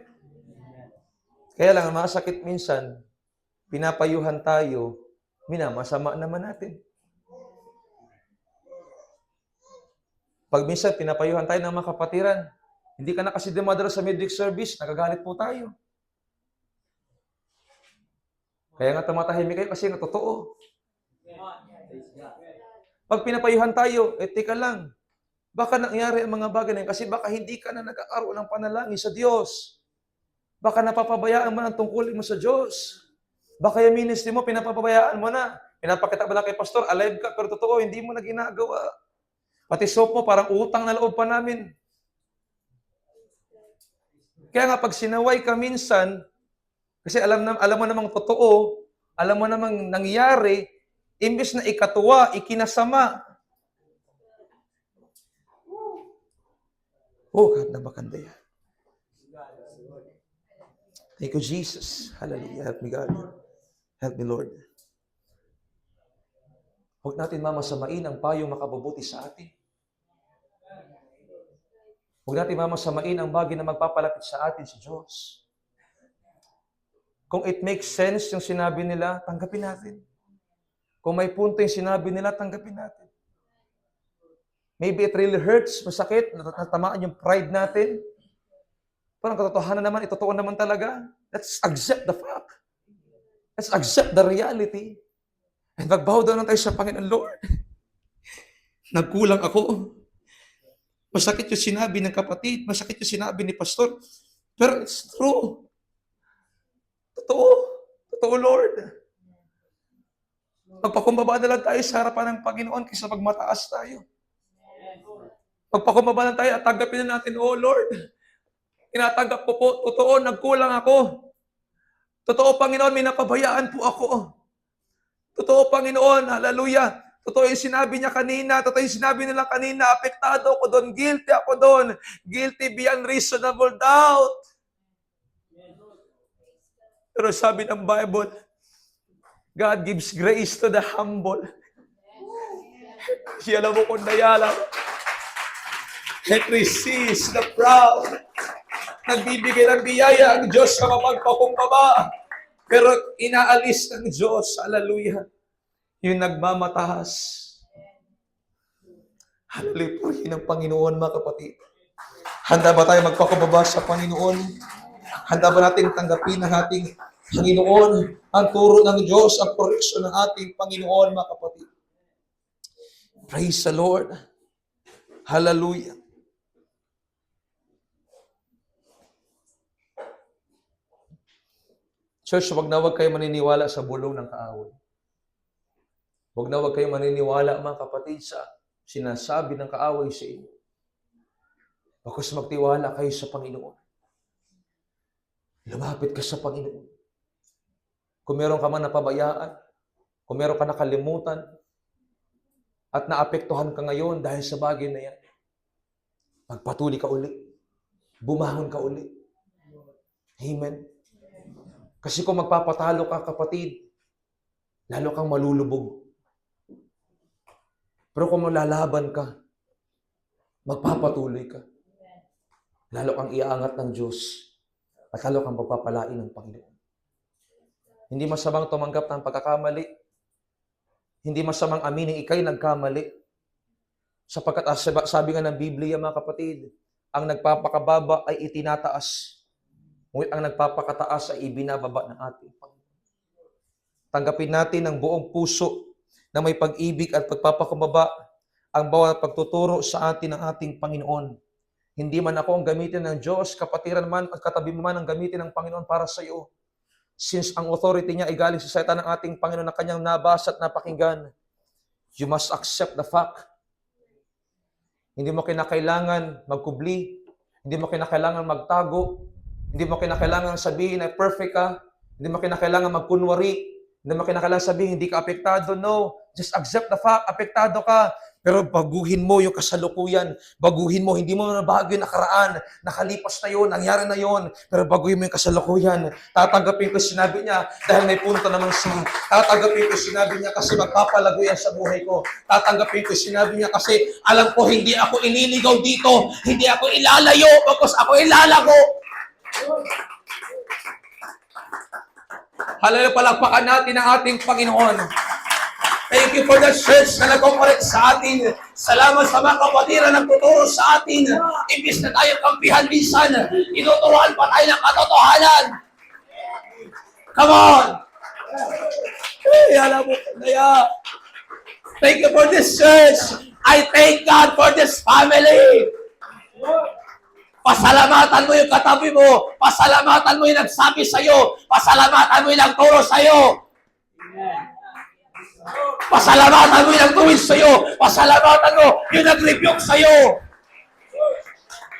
Speaker 2: Kaya lang, masakit minsan, pinapayuhan tayo, minamasama naman natin. Pag minsan, pinapayuhan tayo ng mga kapatiran, hindi ka na kasi dumadalo sa midweek service, nagagalit po tayo. Kaya nga tumatahimik kayo kasi nga totoo. Pag pinapayuhan tayo, teka lang, baka nangyari ang mga bagay na yun kasi baka hindi ka na nagkakaroon ng panalangin sa Diyos. Baka napapabayaan mo ng tungkulin mo sa Diyos. Baka yung ministry mo, pinapapabayaan mo na. Pinapakita mo lang kay pastor, alive ka, pero totoo, hindi mo na ginagawa. Pati soap mo, parang utang na loob pa namin. Kaya nga, pag sinaway ka minsan, kasi alam mo namang totoo, alam mo namang nangyari, imbes na ikatuwa, ikinasama. Oh, God, nabakanda yan. Thank you, Jesus. Hallelujah. Help me, God. Help me, Lord. Huwag natin mamasamain ang payong makabubuti sa atin. Huwag natin mamasamain ang bagay na magpapalapit sa atin sa Diyos. Kung it makes sense yung sinabi nila, tanggapin natin. Kung may punto yung sinabi nila, tanggapin natin. Maybe it really hurts, masakit, natatamaan yung pride natin. Pero ang katotohanan naman, totoo naman talaga. Let's accept the fact. Let's accept the reality. And magbow down tayo sa Panginoon, Lord. Nagkulang ako. Masakit yung sinabi ng kapatid, masakit yung sinabi ni pastor. Pero it's true. Totoo. Totoo, Lord. Magpakumbaba na lang tayo sa harapan ng Panginoon kaysa magmataas tayo. Magpakumbaba na tayo at tanggapin na natin, oh Lord, tinatanggap ko po, totoo, nagkulang ako. Totoo, Panginoon, may napabayaan po ako. Totoo, Panginoon, hallelujah. Totoo yung sinabi niya kanina, totoo yung sinabi nila kanina, apektado ako doon, guilty ako doon. Guilty beyond reasonable doubt. Pero sabi ng Bible, God gives grace to the humble. Siya mo kung dayala. And receives the proud. Nagbibigay ng biyaya ang Diyos sa mapagpakumbaba. Pero inaalis ng Diyos, hallelujah, yung nagmamataas. Hallelujah, purihin ng Panginoon, mga kapatid. Handa ba tayo magpakumbaba sa Panginoon? Handa ba natin tanggapin ng ating Panginoon ang turo ng Diyos, ang koreksyon ng ating Panginoon, mga kapatid? Praise the Lord. Hallelujah. Church, wag kayo maniniwala sa bulong ng kaaway. Wag kayo maniniwala, mga kapatid, sa sinasabi ng kaaway sa inyo. Bakos magtiwala kayo sa Panginoon. Lumapit ka sa Panginoon. Kung meron ka man napabayaan, kung meron ka nakalimutan, at naapektuhan ka ngayon dahil sa bagay na yan, magpatuloy ka uli. Bumangon ka uli. Amen. Kasi kung magpapatalo ka, kapatid, lalo kang malulubog. Pero kung malalaban ka, magpapatuloy ka. Lalo kang iaangat ng Diyos at lalo kang pagpapalain ng Panginoon. Hindi masamang tumanggap ng pagkakamali. Hindi masamang aminin ikay nagkamali. Sapagkat sabi nga ng Biblia, mga kapatid, ang nagpapakababa ay itinataas. Ngunit ang nagpapakataas ay ibinababa ng ating Panginoon. Tanggapin natin ng buong puso na may pag-ibig at pagpapakumbaba ang bawat pagtuturo sa atin ng ating Panginoon. Hindi man ako ang gamitin ng Diyos, kapatiran man at katabi mo man ang gamitin ng Panginoon para sa iyo. Since ang authority niya ay galing sa salita ng ating Panginoon na kanyang nabasa at napakinggan, you must accept the fact. Hindi mo kinakailangan magkubli, hindi mo kinakailangan magtago, hindi mo kinakailangan sabihin na perfect ka. Hindi mo kinakailangan magkunwari. Hindi mo kinakailangan sabihin hindi ka apektado. No. Just accept the fact. Apektado ka. Pero baguhin mo yung kasalukuyan. Baguhin mo. Hindi mo nabago yung nakaraan. Nakalipas na yun. Nangyari na yun. Pero baguhin mo yung kasalukuyan. Tatanggapin ko sinabi niya dahil may punto naman siya. Tatanggapin ko sinabi niya kasi magpapalago yan sa buhay ko. Tatanggapin ko sinabi niya kasi alam ko hindi ako ililigaw dito. Hindi ako ilalayo. Bakos ako ilalago. Hallelujah, palakpakan natin ang ating Panginoon. Thank you for the church na nag-correct sa atin. Salamat sa mga kapatiran na nagtuturo sa atin. Imbis na tayo kampihan minsan, tinuturuan pa tayo ng katotohanan. Come on! Hey, alam mo, kaya. Thank you for this church. I thank God for this family. Pasalamatan mo yung katabi mo. Pasalamatan mo yung nagsabi sa'yo. Pasalamatan mo yung nagturo sa'yo. Pasalamatan mo yung nagtuwid sa'yo. Pasalamatan mo yung nag-rebuke sa'yo.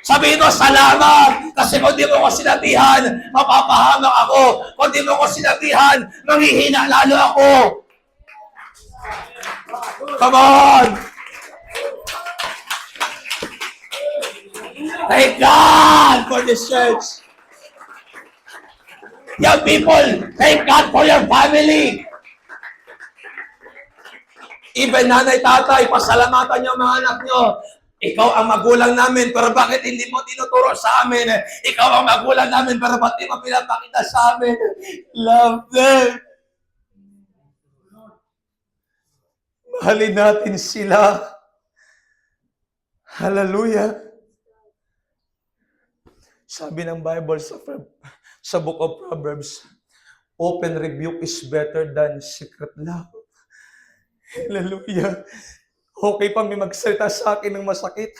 Speaker 2: Sabihin mo, salamat. Kasi kung di mo ko sinabihan, mapapahamak ako. Kung di mo ko sinabihan, manghihina lalo ako. Come on! Thank God for this church. Young people, thank God for your family. Even nanay, tatay, pasalamatan niyo mga anak niyo. Ikaw ang magulang namin, pero bakit hindi mo tinuturo sa amin? Ikaw ang magulang namin, pero bakit di mo pinapakita sa amin? Love them. Mahalin natin sila. Hallelujah. Sabi ng Bible sa Book of Proverbs, open rebuke is better than secret love. Hallelujah. Okay pa may magsalita sa akin ng masakit.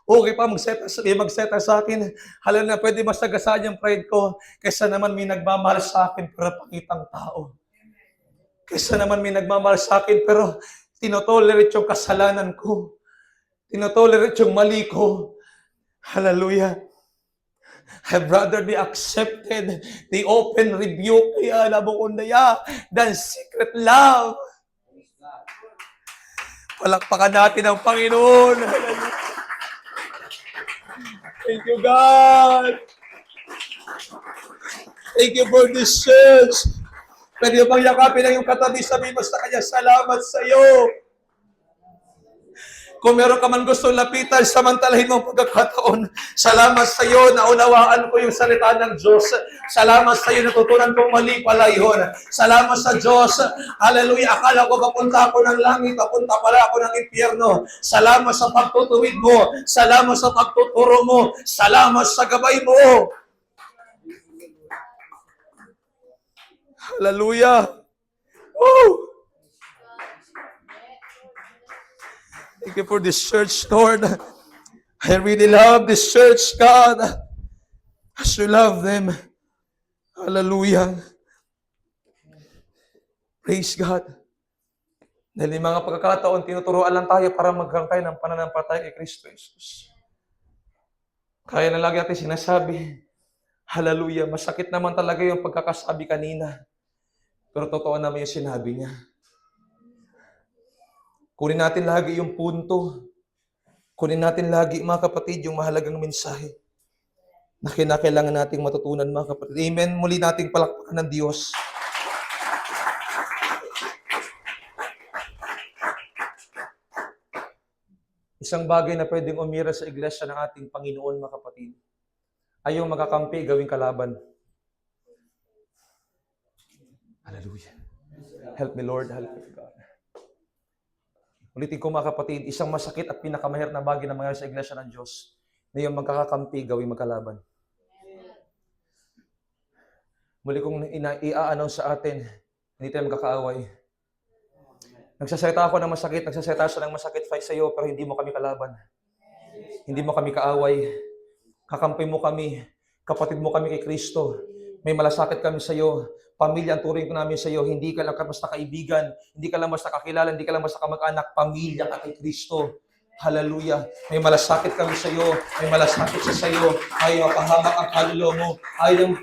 Speaker 2: Okay pa magsalita sa akin. Hala na, pwede masagasaan yung pride ko. Kaysa naman may nagmamahal sa akin pero pakitang tao. Kaysa naman may nagmamahal sa akin pero tinotolerate yung kasalanan ko. Tinotolerate yung mali ko. Hallelujah. I'd rather be accepted, the open rebuke, than secret love. Palakpakan natin ang Panginoon. Thank you, God. Thank you for this church. Pwede bang yakapin ang iyong katabi, sabihin mo sa kanya, salamat sa iyo. Kung meron ka man gusto lapitan, samantalahin mo ang pagkakataon. Salamat sa iyo, naunawaan ko yung salita ng Diyos. Salamat sa iyo, natutunan kong mali pala yun. Salamat sa Diyos. Hallelujah. Akala ko papunta ako ng langit, papunta pala ako ng impyerno. Salamat sa pagtutuwid mo. Salamat sa pagtuturo mo. Salamat sa gabay mo. Hallelujah. Woo! Thank you for this church, Lord. I really love this church, God. As you love them. Hallelujah. Praise God. Dahil yung mga pagkakataon, tinuturoan lang tayo para magkaroon tayo ng pananampalataya kay Kristo Jesus. Kaya na lagi natin sinasabi, hallelujah, masakit naman talaga yung pagkakasabi kanina. Pero totoo naman yung sinabi niya. Kunin natin lagi yung punto. Kunin natin lagi, mga kapatid, yung mahalagang mensahe na kinakailangan nating matutunan, mga kapatid. Amen. Muli nating palakpakan ng Diyos. Isang bagay na pwedeng umira sa iglesia ng ating Panginoon, mga kapatid, ay yung magkakampi, gawing kalaban. Hallelujah. Help me, Lord. Help me, God. Ulitin ko, mga kapatid, isang masakit at pinakamahirap na bagay na mangyari sa iglesia ng Diyos na yung magkakakampi, gawing magkalaban. Muli kong i-announce sa atin, hindi tayo magkakaaway. Nagsasalita ako ng masakit, nagsasalita siya ng masakit sa iyo, pero hindi mo kami kalaban. Hindi mo kami kaaway. Kakampi mo kami, kapatid mo kami kay Kristo. May malasakit kami sa iyo. Pamilya ang turing ko namin sa iyo. Hindi ka lang basta kaibigan, hindi ka lang basta kakilala, hindi ka lang basta kamag-anak. Pamilya ka kay Kristo. Hallelujah. May malasakit kami sa iyo. May malasakit siya sa iyo. Ayaw mapahamak ang kaluluwa mo. Ayaw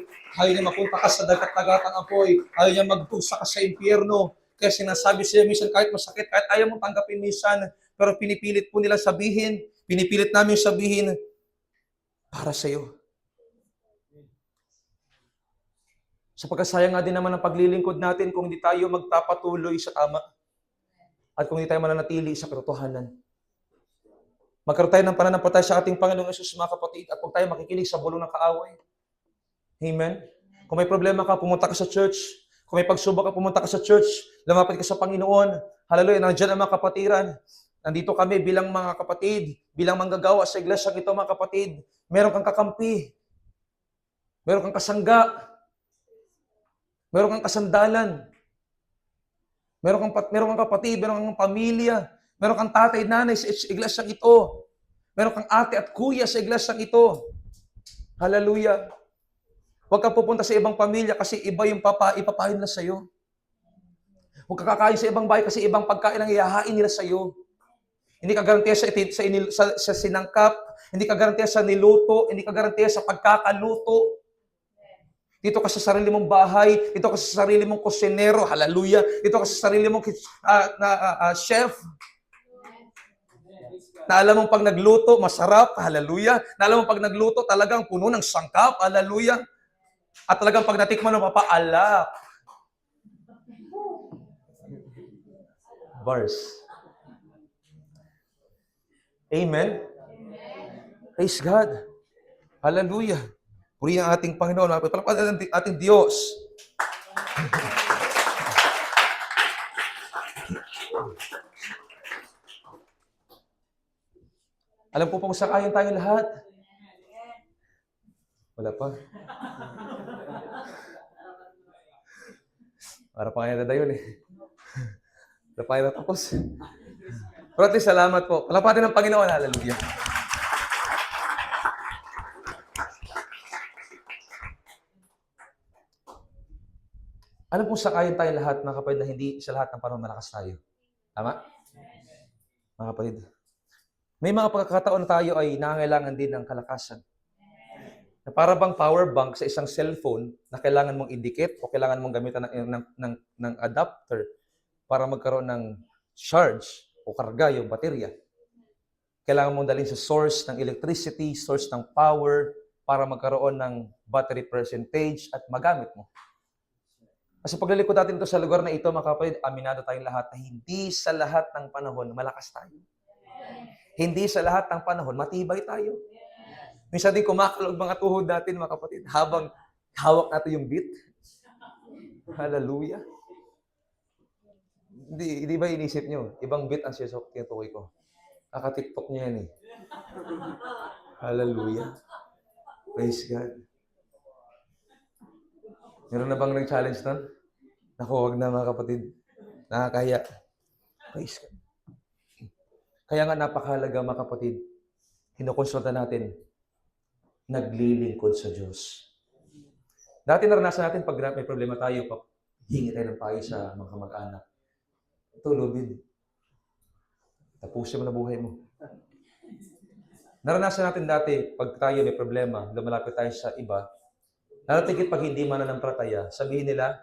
Speaker 2: niya mapunta ka sa dagat-dagatang apoy. Ayaw niya magpusa ka sa impyerno. Kaya sinasabi siya minsan kahit masakit, kahit ayaw mong tanggapin minsan, pero pinipilit po nila sabihin, pinipilit namin sabihin, para sa iyo. Sapagkat sayang nga din naman ang paglilingkod natin kung hindi tayo magpapatuloy sa tama at kung hindi tayo mananatili sa katotohanan. Magkaroon tayo ng pananampalataya sa ating Panginoong Yesus, mga kapatid, at huwag tayo makikinig sa bulong ng kaaway. Amen? Kung may problema ka, pumunta ka sa church. Kung may pagsubok ka, pumunta ka sa church. Lumapit ka sa Panginoon. Hallelujah. Nandiyan ang mga kapatiran. Nandito kami bilang mga kapatid, bilang manggagawa sa iglesia ito, mga kapatid. Meron kang kakampi. Meron kang kasangga. Meron kang kasandalan. Meron kang kapatid, meron kang pamilya. Meron kang tatay, nanay sa iglesia ito. Meron kang ate at kuya sa iglesia ito. Hallelujah. Huwag kang pupunta sa ibang pamilya kasi iba yung ipapain nila sa iyo. Huwag ka kakain sa ibang bahay kasi ibang pagkain ang ihahain nila sa iyo. Hindi ka garantiya sa sinangkap, hindi ka garantiya sa niluto, hindi ka garantiya sa pagkakaluto. Dito ka sa sarili mong bahay, dito ka sa sarili mong kusinero, hallelujah. Dito ka sa sarili mong chef. Na alam mong pag nagluto, masarap, hallelujah. Na alam mong pag nagluto, talagang puno ng sangkap, hallelujah. At talagang pag natikman mo, papaalak. Verse. Amen? Praise God. Hallelujah. Puri ang ating Panginoon. Palakpakan natin ating Diyos. Alam po pong sakayan tayo lahat. Wala pa. Para pa kaya na yun eh. Wala pa kaya natapos. Pero at least, salamat po. Palakpakan ng Panginoon. Hallelujah. Alam po sakayan tayo lahat, mga kapatid, na hindi sa lahat ng panahon malakas tayo. Tama? Mga kapatid. May mga pagkakataon tayo ay nangangailangan din ng kalakasan. Na para bang power bank sa isang cellphone na kailangan mong indicate o kailangan mong gamitan ng adapter para magkaroon ng charge o karga yung baterya. Kailangan mong dalhin sa source ng electricity, source ng power para magkaroon ng battery percentage at magamit mo. Kasi paglilikod natin ito sa lugar na ito, mga kapatid, aminado tayong lahat na hindi sa lahat ng panahon malakas tayo. Hindi sa lahat ng panahon matibay tayo. Minsan din kumakalog mga tuhod natin, mga kapatid, habang hawak natin yung beat. Hallelujah. Hindi ba inisip nyo? Ibang beat ang tinutukoy ko. Kaka-TikTok niya yan eh. Hallelujah. Praise God. Meron na bang nag-challenge nun? Naku, wag na mga kapatid. Nakakahiya. Praise God. Kaya nga napakahalaga mga kapatid, kinukonsulta natin, naglilingkod sa Diyos. Dati naranasan natin pag may problema tayo, hingi tayo ng payo sa mga kamag-anak. Ito, lubid. Tapusin mo na buhay mo. Naranasan natin dati, pag tayo may problema, lumalapit tayo sa iba, naratingit pag hindi mananampalataya, sabihin nila,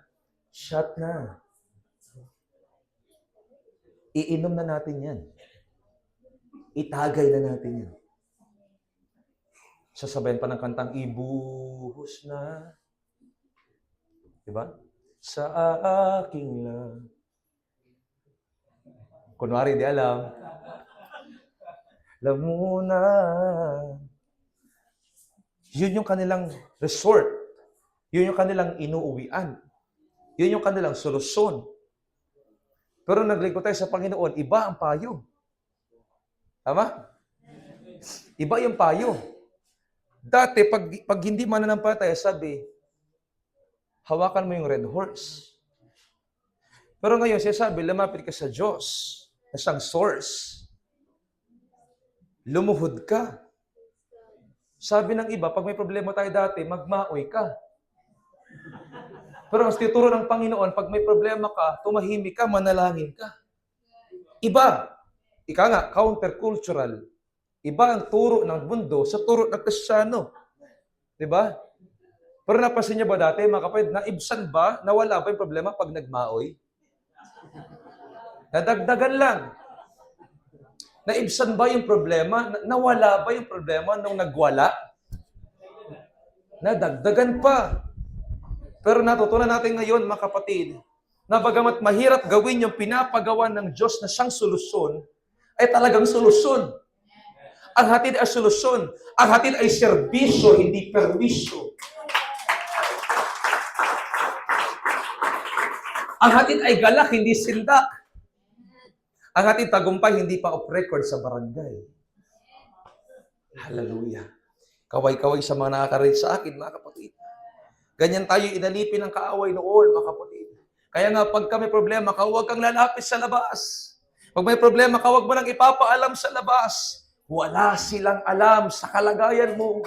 Speaker 2: shut na. Iinom na natin yan. Itagay na natin yan. Sasabayan pa ng kantang, ibuhos na. Diba? Sa aking lang. Kunwari, di alam. Alam mo na. Yun yung kanilang resort. Yun yung kanilang inuuwian. Yun yung kanilang solusyon. Pero naglingkod tayo sa Panginoon, iba ang payo. Tama? Iba yung payo. Dati, pag hindi mananampalataya, sabi, hawakan mo yung red horse. Pero ngayon, siya sabi, lumapit ka sa Diyos, na siyang source. Lumuhod ka. Sabi ng iba, pag may problema tayo dati, magmaoy ka. Pero ang tinuturo ng Panginoon, pag may problema ka, tumahimik ka, manalangin ka. Iba. Ika nga, countercultural. Iba ang turo ng mundo sa turo ng Kristiyano. Diba? Pero napansin niyo ba dati, mga kapatid, naibsan ba, nawala ba yung problema pag nagmaoy? Nadagdagan lang. Naibsan ba yung problema? Nawala ba yung problema nung nagwala? Nadagdagan pa. Pero natutunan natin ngayon, mga kapatid, na bagamat mahirap gawin yung pinapagawa ng Diyos na siyang solusyon, ay talagang solusyon. Ang hatid ay solusyon. Ang hatid ay serbisyo, hindi perwisyo. Ang hatid ay galak, hindi sindak. Ang hatid tagumpay, hindi pa off record sa barangay. Hallelujah. Kaway-kaway sa mga nakaka-relate sa akin, mga kapatid. Ganyan tayo inalipin ng kaaway noon, mga kapatid. Kaya nga, pag may problema ka, huwag kang lalapit sa labas. Pag may problema ka, huwag mo lang ipapaalam sa labas. Wala silang alam sa kalagayan mo.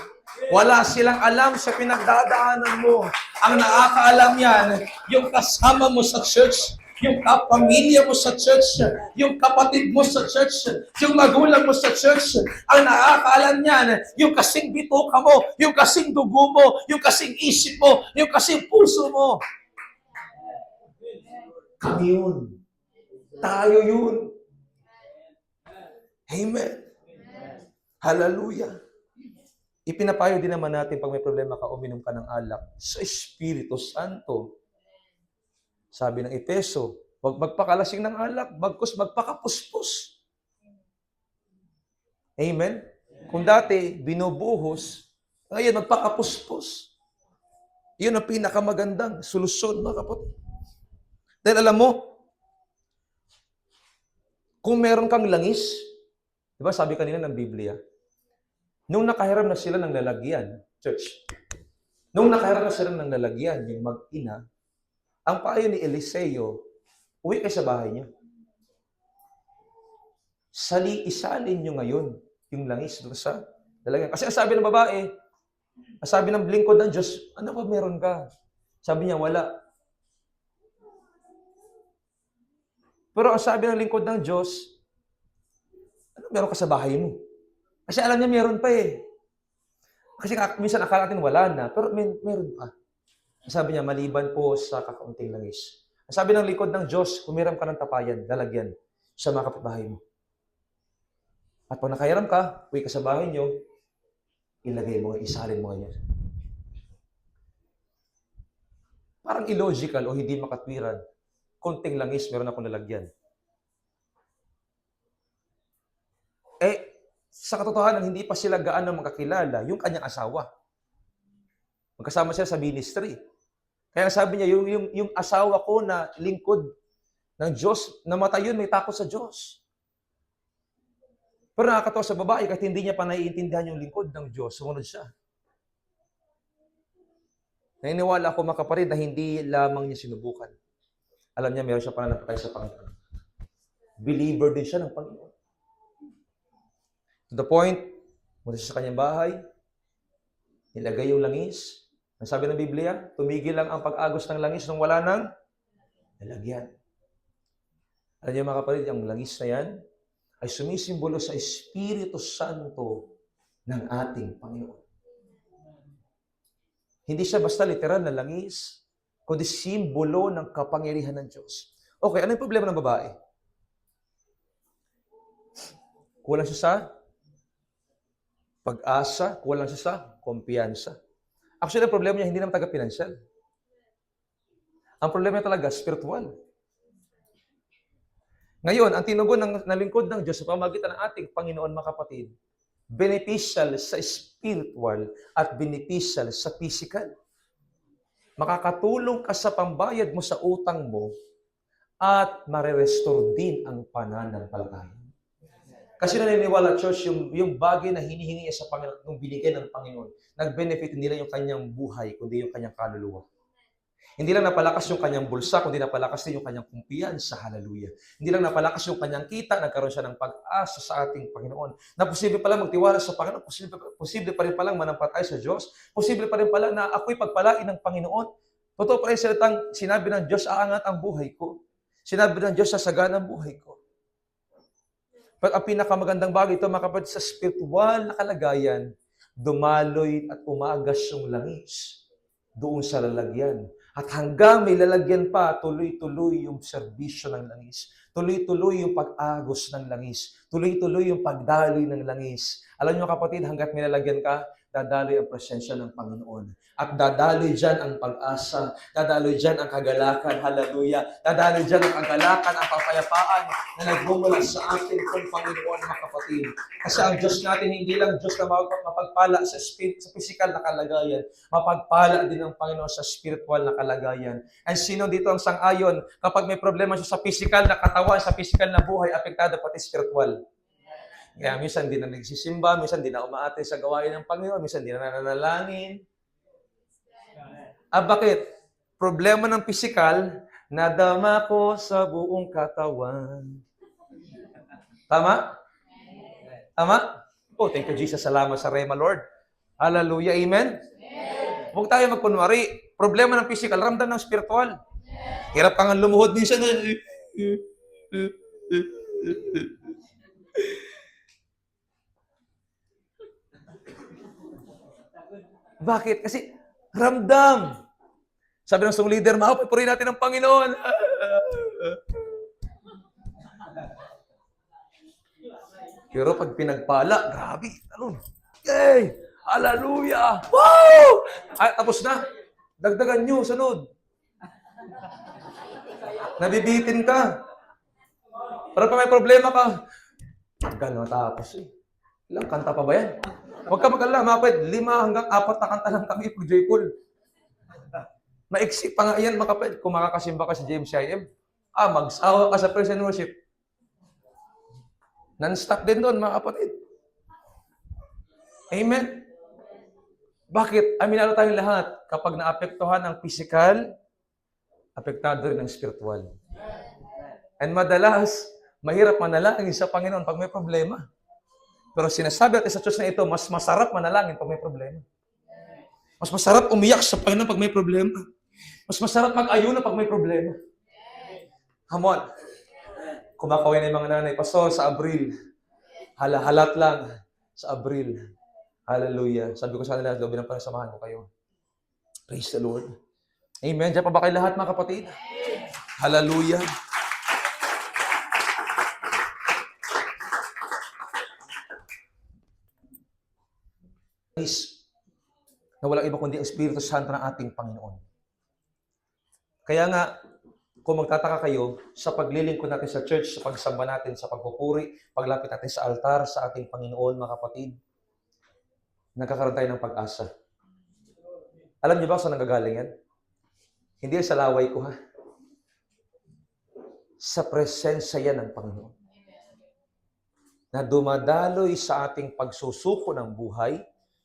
Speaker 2: Wala silang alam sa pinagdadaanan mo. Ang nakakaalam yan, yung kasama mo sa church, yung kapamilya mo sa church, yung kapatid mo sa church, yung magulang mo sa church. Ang nakakaalam yan, yung kasing bituka mo, yung kasing dugo mo, yung kasing isip mo, yung kasing puso mo. Kami yun. Tayo yun. Amen. Hallelujah. Ipinapayo din naman natin pag may problema ka, uminom ka ng alak sa Espiritu Santo. Sabi ng Efeso, huwag magpakalasing ng alak, bagkus magpakapuspos. Amen? Kung dati, binubuhos, ngayon, magpakapuspos. Yun ang pinakamagandang solusyon, mga kapatid. Dahil alam mo, kung meron kang langis, di ba sabi kanina ng Biblia, nung nakahiram na sila ng lalagyan, church, nung nakahiram na sila ng lalagyan, yung mag-ina, ang payo ni Eliseo, uwi kayo sa bahay niyo. Isalin nyo ngayon yung langis doon sa lalagyan. Kasi ang sabi ng babae, ang sabi ng lingkod ng Diyos, ano ba meron ka? Sabi niya, wala. Pero ang sabi ng lingkod ng Diyos, ano meron ka sa bahay mo? Kasi alam niya meron pa eh. Kasi minsan akala natin wala na, pero meron pa. Ang sabi niya, maliban po sa kakaunting langis. Ang sabi ng lingkod ng Diyos, humiram ka ng tapayan, lalagyan sa mga kapitbahay mo. At pag nakahiram ka, uwi ka sa bahay niyo, ilagay mo, isalin mo ngayon. Parang illogical o hindi makatwiran. Konting langis, meron akong lalagyan. Sa katotohanan, hindi pa sila gaano makakilala yung kanyang asawa. Magkasama siya sa ministry. Kaya sabi niya, yung asawa ko na lingkod ng Diyos, namatay yun, may takot sa Diyos. Pero nakakatawa sa babae, kahit hindi niya pa naiintindihan yung lingkod ng Diyos, sumunod siya. Naniniwala ako, mga kapatid, na hindi lamang niya sinubukan. Alam niya, meron siya pananampalataya sa Panginoon. Believer din siya ng Panginoon. To the point, mula sa kanyang bahay, nilagay yung langis. Ang sabi ng Biblia, tumigil lang ang pag-agos ng langis nung wala nang lalagyan. Alam niyo, mga kapatid, ang langis na yan ay sumisimbolo sa Espiritu Santo ng ating Panginoon. Hindi siya basta literal na langis, kundi simbolo ng kapangyarihan ng Diyos. Okay, ano yung problema ng babae? Kulang siya sa pag-asa, kulang siya sa kumpiyansa. Actually, ang problema niya hindi naman taga-pinansyal. Ang problema niya talaga, spiritual. Ngayon, ang tinugon ng lingkod ng Diyos sa pamamagitan ng ating Panginoon, mga kapatid, beneficial sa spiritual at beneficial sa physical. Makakatulong ka sa pambayad mo sa utang mo at marirestore din ang pananampalataya. Kasi naniniwala, church, yung bagay na hinihingi niya sa Panginoon, nung binigay ng Panginoon, nag-benefit hindi lang yung kanyang buhay, kundi yung kanyang kaluluwa. Hindi lang napalakas yung kanyang bulsa, kundi napalakas din yung kanyang kumpiyansa. Hallelujah. Hindi lang napalakas yung kanyang kita, nagkaroon siya ng pag-asa sa ating Panginoon. Na posible pa lang magtiwala sa Panginoon, posible pa rin palang manampalataya sa Diyos, posible pa rin pala na ako'y pagpalain ng Panginoon. Totoo pa rin sinabi ng Diyos, aangat ang buhay ko. Sinabi ng Diyos, sasagana ang buhay ko. But ang pinakamagandang bagay ito, mga kapatid, sa spiritual na kalagayan, dumaloy at umagas yung langis doon sa lalagyan. At hanggang may lalagyan pa, tuloy-tuloy yung serbisyo ng langis. Tuloy-tuloy yung pag-agos ng langis. Tuloy-tuloy yung pagdaloy ng langis. Alam niyo, kapatid, hanggat may lalagyan ka, dadaloy ang presensya ng Panginoon. At dadaloy dyan ang pag-asa. Dadaloy dyan ang kagalakan. Hallelujah. Dadaloy dyan ang kagalakan, ang kapayapaan na nagmumula sa ating Panginoon, mga kapatid. Kasi ang Diyos natin, hindi lang Diyos na mapagpala sa physical na kalagayan. Mapagpala din ang Panginoon sa spiritual na kalagayan. And sino dito ang sang-ayon? Kapag may problema siya sa physical na katawan, sa physical na buhay, apektado pati spiritual. Kaya minsan di na nagsisimba, minsan di na umaate sa gawain ng Panginoon, minsan di na nananalangin. Bakit? Problema ng pisikal, nadama ko sa buong katawan. Tama? Tama? Oh, thank you, Jesus. Salamat sa Rema, Lord. Hallelujah. Amen? Huwag tayo magkunwari. Problema ng pisikal, ramdam ng spiritual. Hirap kang lumuhod minsan. Bakit? Kasi ramdam. Sabi ng song leader, purihin natin ang Panginoon. Pero pag pinagpala, grabe. Yay! Hallelujah! Wow! Ay, tapos na. Dagdagan nyo, sunod. Nabibitin ka. Para pa may problema ka. Gano'n tapos eh. Ilang kanta pa ba yan? Huwag ka mag-alala, mga kapatid. 5 hanggang 4 na kanta lang kami pag Joy Cool. Maiksi pa nga yan, mga kapatid. Kung makakasimba ka sa JMCIM, mag-awa ka sa praise and worship. Non-stop din doon, mga kapatid. Amen? Bakit? Aminado tayong lahat. Kapag naapektuhan ang physical, apektado rin ang spiritual. And madalas, mahirap manalangin sa Panginoon pag may problema. Pero sinasabi natin sa church na ito, mas masarap manalangin pag may problema. Mas masarap umiyak sa Panginoon pag may problema. Mas masarap mag-ayuno pag may problema. Come on. Kumakawin na yung mga nanay. Pastor, sa Abril. Halat lang. Sa Abril. Hallelujah. Sabi ko sa kanila, lobby ng panasamahan ko kayo. Praise the Lord. Amen. Diyan pa ba kayo lahat, mga kapatid? Hallelujah. Na walang iba kundi ang Espiritu Santo ng ating Panginoon. Kaya nga, kung magtataka kayo, sa paglilingkod natin sa church, sa pagsamba natin, sa pagpupuri, paglapit natin sa altar, sa ating Panginoon, mga kapatid, nagkakaroon tayo ng pag-asa. Alam niyo ba saan nanggagaling yan? Hindi sa laway ko, ha? Sa presensya yan ng Panginoon. Na dumadaloy sa ating pagsusuko ng buhay,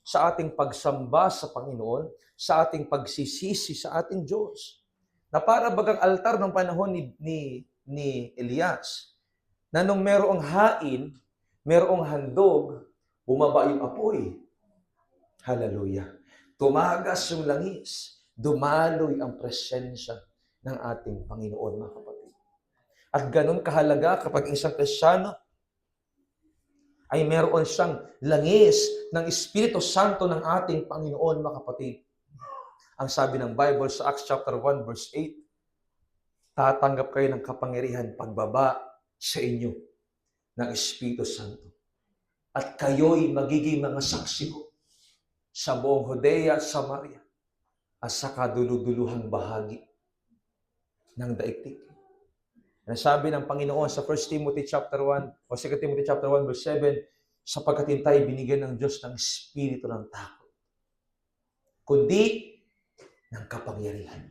Speaker 2: sa ating pagsamba sa Panginoon, sa ating pagsisisi sa ating Diyos. Na para bagang altar ng panahon ni Elias, na nung merong hain, merong handog, bumaba yung apoy. Hallelujah. Tumagas yung langis, dumaloy ang presensya ng ating Panginoon, mga kapatid. At ganun kahalaga kapag isang Kristyano ay meron siyang langis ng Espiritu Santo ng ating Panginoon, mga kapatid. Ang sabi ng Bible sa Acts chapter 1 verse 8, tatanggap kayo ng kapangyarihan pagbaba sa inyo ng Espiritu Santo. At kayo'y magiging mga saksi ko sa buong Judea at Samaria at sa kaduluduluhang bahagi ng daigdig. Ang sabi ng Panginoon sa 1 Timothy chapter 1 o 2 Timothy chapter 1 verse 7, sapagkat tayo binigyan ng Diyos ng espiritu ng takot, kundi ng kapangyarihan.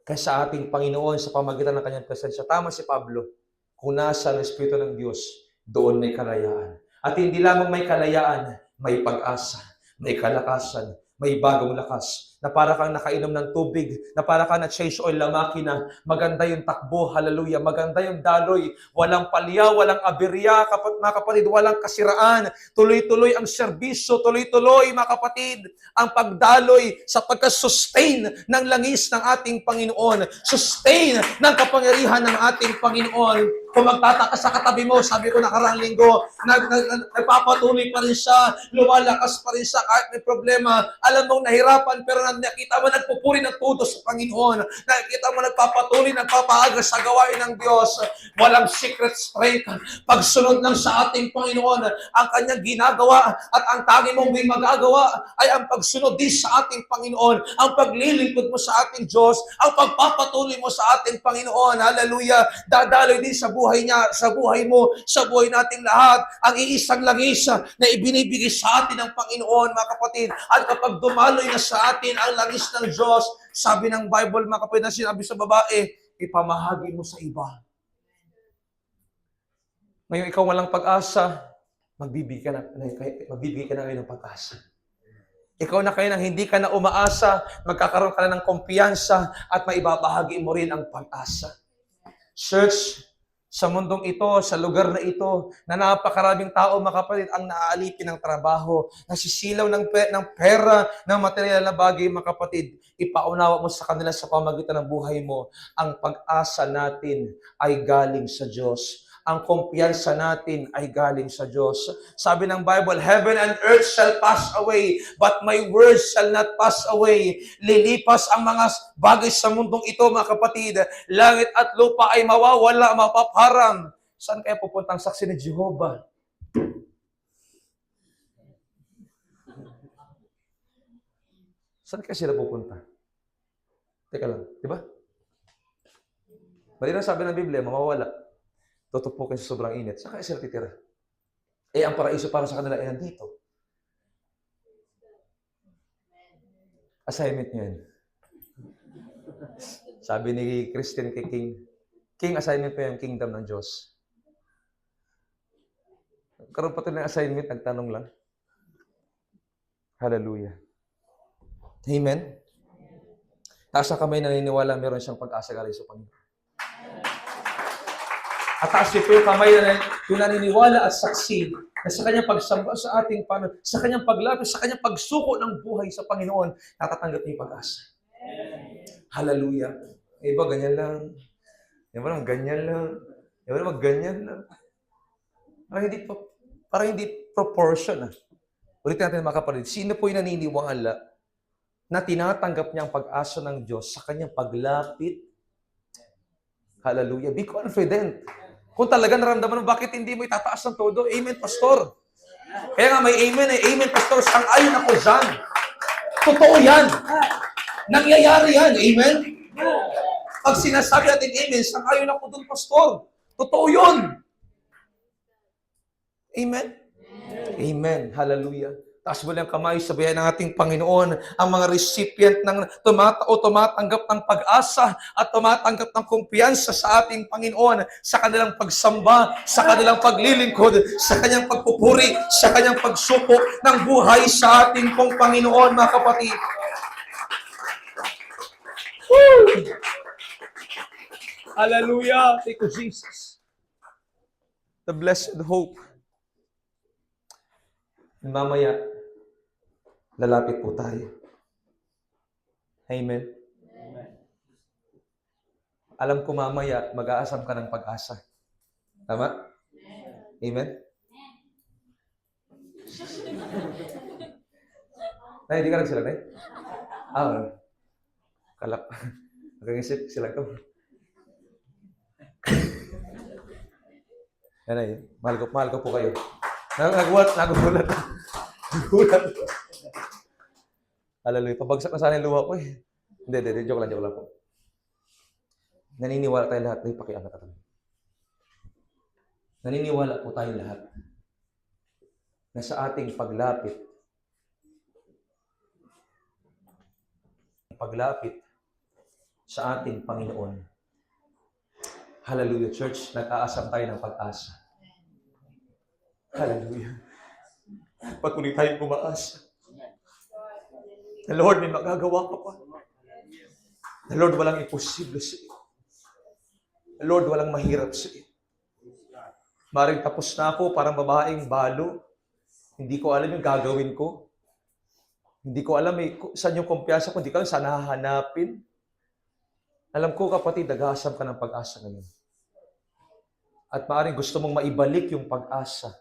Speaker 2: Kaya sa ating Panginoon, sa pamagitan ng kanyang presensya, tama si Pablo, kung nasa ang espiritu ng Diyos, doon may kalayaan. At hindi lamang may kalayaan, may pag-asa, may kalakasan, may bagong lakas, na para kang nakainom ng tubig, na para kang na-change oil na makina, maganda yung takbo, hallelujah, maganda yung daloy, walang palya, walang aberya, mga kapatid, walang kasiraan, tuloy-tuloy ang serbisyo, tuloy-tuloy, mga kapatid, ang pagdaloy sa pagka-sustain ng langis ng ating Panginoon, sustain ng kapangyarihan ng ating Panginoon. Kung magtataka sa katabi mo, sabi ko nakaraang linggo, nagpapatuloy pa rin siya, lumalakas pa rin siya kahit may problema. Alam mong nahirapan, pero nakita mo nagpupuri ng todo sa Panginoon. Nakita mo nagpapatuloy, nagpapaaga sa gawain ng Diyos. Walang secret strength. Pagsunod lang sa ating Panginoon, ang kanyang ginagawa at ang tangi mong may magagawa ay ang pagsunod din sa ating Panginoon, ang paglilingkod mo sa ating Diyos, ang pagpapatuloy mo sa ating Panginoon. Hallelujah! Dadaloy din sa buhay niya, sa buhay mo, sa buhay nating lahat, ang iisang langis na ibinibigay sa atin ng Panginoon, mga kapatid. At kapag dumaloy na sa atin ang langis ng Diyos, sabi ng Bible, mga kapatid, na sinabi sa babae, ipamahagi mo sa iba. Ngayon, ikaw walang pag-asa, magbibigay ka na ngayon ng pag-asa. Ikaw na kayo nang hindi ka na umaasa, magkakaroon ka na ng kumpiyansa at maibabahagi mo rin ang pag-asa. Church, sa mundong ito, sa lugar na ito, na napakaraming tao, mga kapatid, ang naaalipin ng trabaho, nasisilaw ng pera, ng material na bagay, mga kapatid, ipaunawa mo sa kanila sa pamagitan ng buhay mo, ang pag-asa natin ay galing sa Diyos. Ang kumpiyansa natin ay galing sa Diyos. Sabi ng Bible, heaven and earth shall pass away, but my words shall not pass away. Lilipas ang mga bagay sa mundong ito, mga kapatid. Langit at lupa ay mawawala, mapaparang. Saan kaya pupunta ang saksi ni Jehovah? Saan kaya sila pupunta? Teka lang, di ba? Bali na sabi ng Biblia, mawawala. Tutupukin sa sobrang init. Saan kaya sila titira? Eh, ang paraiso para sa kanila ay nandito. Assignment niyo yan. Sabi ni Christian kay King, King, assignment pa yung kingdom ng Diyos. Karoon pa ito ng assignment, nagtanong lang. Hallelujah. Amen? Taas na kamay, naniniwala meron siyang pag-asa galing sa Panginoon. At taas niyo po yung kamay na yung naniniwala at saksi na sa kanyang pagsamba sa ating Panginoon, sa kanyang paglapit, sa kanyang pagsuko ng buhay sa Panginoon, natatanggap niyo yung pag-asa. Hallelujah. Iba, ganyan lang. Iba naman, ganyan lang. Iba naman, ganyan lang. Parang hindi proportion. Ulitin natin mga kapatid, sino po yung naniniwala na tinatanggap niya ang pag-asa ng Diyos sa kanyang paglapit? Hallelujah. Be confident. Kung talaga naramdaman mo, bakit hindi mo itataas ng todo? Amen, Pastor. Kaya nga may amen eh. Amen, Pastor. Sang-ayon ako dyan. Totoo yan. Nangyayari yan. Amen? Pag sinasabi natin amen, sang-ayon ako dun, Pastor. Totoo yun. Amen? Amen. Hallelujah. Taas mo lang kamay, sabihin ng ating Panginoon, ang mga recipient ng tumatanggap ng pag-asa at tumatanggap ng kumpiyansa sa ating Panginoon sa kanilang pagsamba, sa kanilang paglilingkod, sa kanyang pagpupuri, sa kanyang pagsuko ng buhay sa ating pong Panginoon, mga kapatid. Woo! Hallelujah! Thank you, Jesus. The blessed hope. Mamaya, lalapit po tayo. Amen. Alam ko mamaya, mag-aasam ka ng pag-asa. Tama? Amen? Nay, hindi ka nagsilag, Nay? Kalap. Nag-isip sila to. Yan ay, mahal ko po kayo. Nagulat. Hallelujah. Pabagsak na sana yung luha ko eh. Hindi. Joke lang po. Naniniwala tayo lahat. Ay, pakiangat ka tayo. Naniniwala po tayo lahat na sa ating paglapit sa ating Panginoon. Hallelujah, church. Nag-aasam tayo ng pag-asa. Hallelujah. Patuloy tayong umaasa. The Lord, may magagawa ka pa. The Lord, walang imposible sa iyo. The Lord, walang mahirap sa iyo. Maring tapos na ako, parang babaeng balo. Hindi ko alam yung gagawin ko. Hindi ko alam saan yung kumpiyansa ko. Hindi ko alam saan hahanapin. Alam ko, kapatid, nag-aasam ka ng pag-asa ngayon. At maaaring gusto mong maibalik yung pag-asa.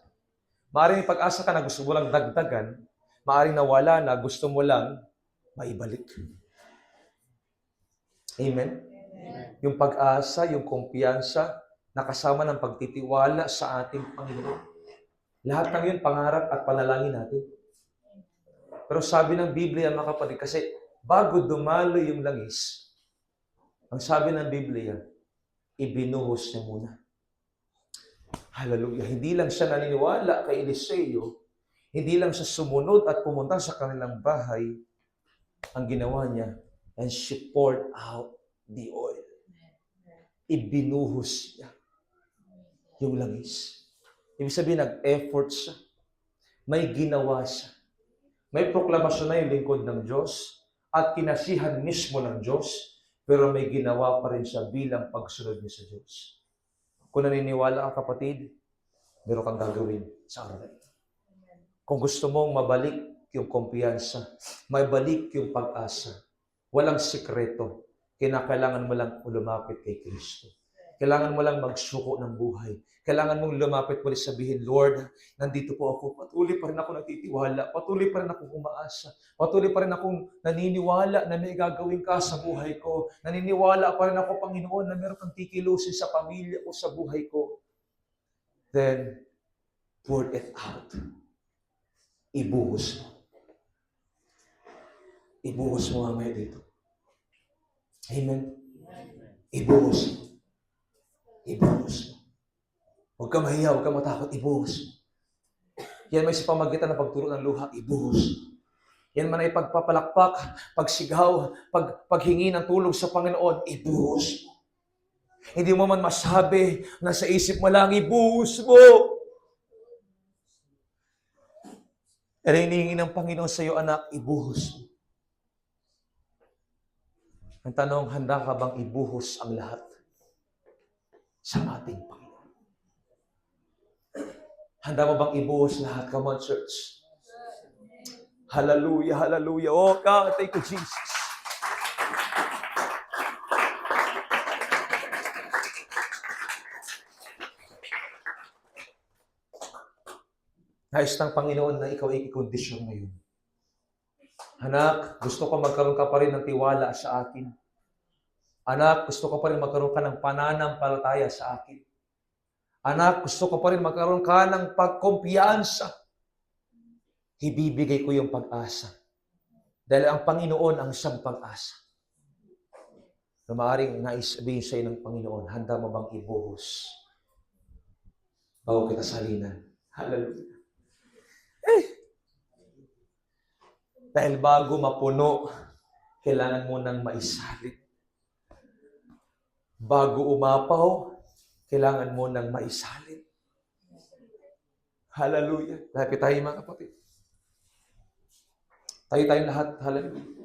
Speaker 2: Maaaring may pag-asa ka na gusto mo lang dagdagan. Maaaring nawala na gusto mo lang maibalik. Amen? Yung pag-asa, yung kumpiyansa, nakasama ng pagtitiwala sa ating Panginoon. Lahat ng yun, pangarap at panalangin natin. Pero sabi ng Biblia, mga kapatid, kasi bago dumalo yung langis, ang sabi ng Biblia, ibinuhos niya muna. Hallelujah. Hindi lang siya naniniwala kay Eliseo, hindi lang siya sumunod at pumunta sa kanilang bahay, ang ginawa niya, and she poured out the oil. Ibinuhos niya yung langis. Ibig sabihin, nag-effort siya. May ginawa siya. May proklamasyon na yung lingkod ng Diyos at kinasihan mismo ng Diyos, pero may ginawa pa rin siya bilang pagsunod niya sa Diyos. Kung naniniwala ka, kapatid, meron kang gagawin sa araw na ito. Kung gusto mong mabalik yung kumpiyansa, mabalik yung pag-asa, walang sikreto. Kinakailangan mo lang lumapit kay Kristo. Kailangan mo lang magsuko ng buhay. Kailangan mong lumapit mo sabihin, Lord, nandito po ako. Patuloy pa rin ako nagtitiwala. Patuloy pa rin akong umaasa. Patuloy pa rin akong naniniwala na may gagawin ka sa buhay ko. Naniniwala pa rin ako, Panginoon, na meron kang kikilusin sa pamilya ko, sa buhay ko. Then, pour it out. Ibuhos mo. Ibuhos mo mamaya dito. Amen? Ibuhos mo. Ibuhos mo. Huwag ka mahiya, huwag ka matakot, ibuhos mo. Yan may sa pamagitan ng pagturo ng luha, ibuhos. Yan man ay pagpapalakpak, pagsigaw, paghingi ng tulong sa Panginoon, ibuhos mo. Hindi mo man masabi, nasa isip mo lang, ibuhos mo. Pero hinihingi ng Panginoon sa iyo, anak, ibuhos mo. Ang tanong, handa ka bang ibuhos ang lahat sa ating Panginoon? Handa mo bang ibuhos lahat? Come on, church. Hallelujah, hallelujah. Oh God, thank you, Jesus. Nais ng Panginoon na ikaw ay i-condition ngayon. Anak, gusto ko magkaroon ka pa rin ng tiwala sa akin. Anak, gusto ko pa rin magkaroon ka ng pananampalataya sa akin. Anak, gusto ko pa rin magkaroon ka ng pagkumpiyansa. Ibibigay ko yung pag-asa. Dahil ang Panginoon ang isang pag-asa. Na maaaring naisabihin sa iyo ng Panginoon, handa mo bang ibuhos bago kita salinan? Hallelujah. Dahil bago mapuno, kailangan mo nang maisalit. Bago umapaw, kailangan mo nang maisalit. Hallelujah. Lapit tayo mga kapatid. Tayo tayong lahat. Hallelujah.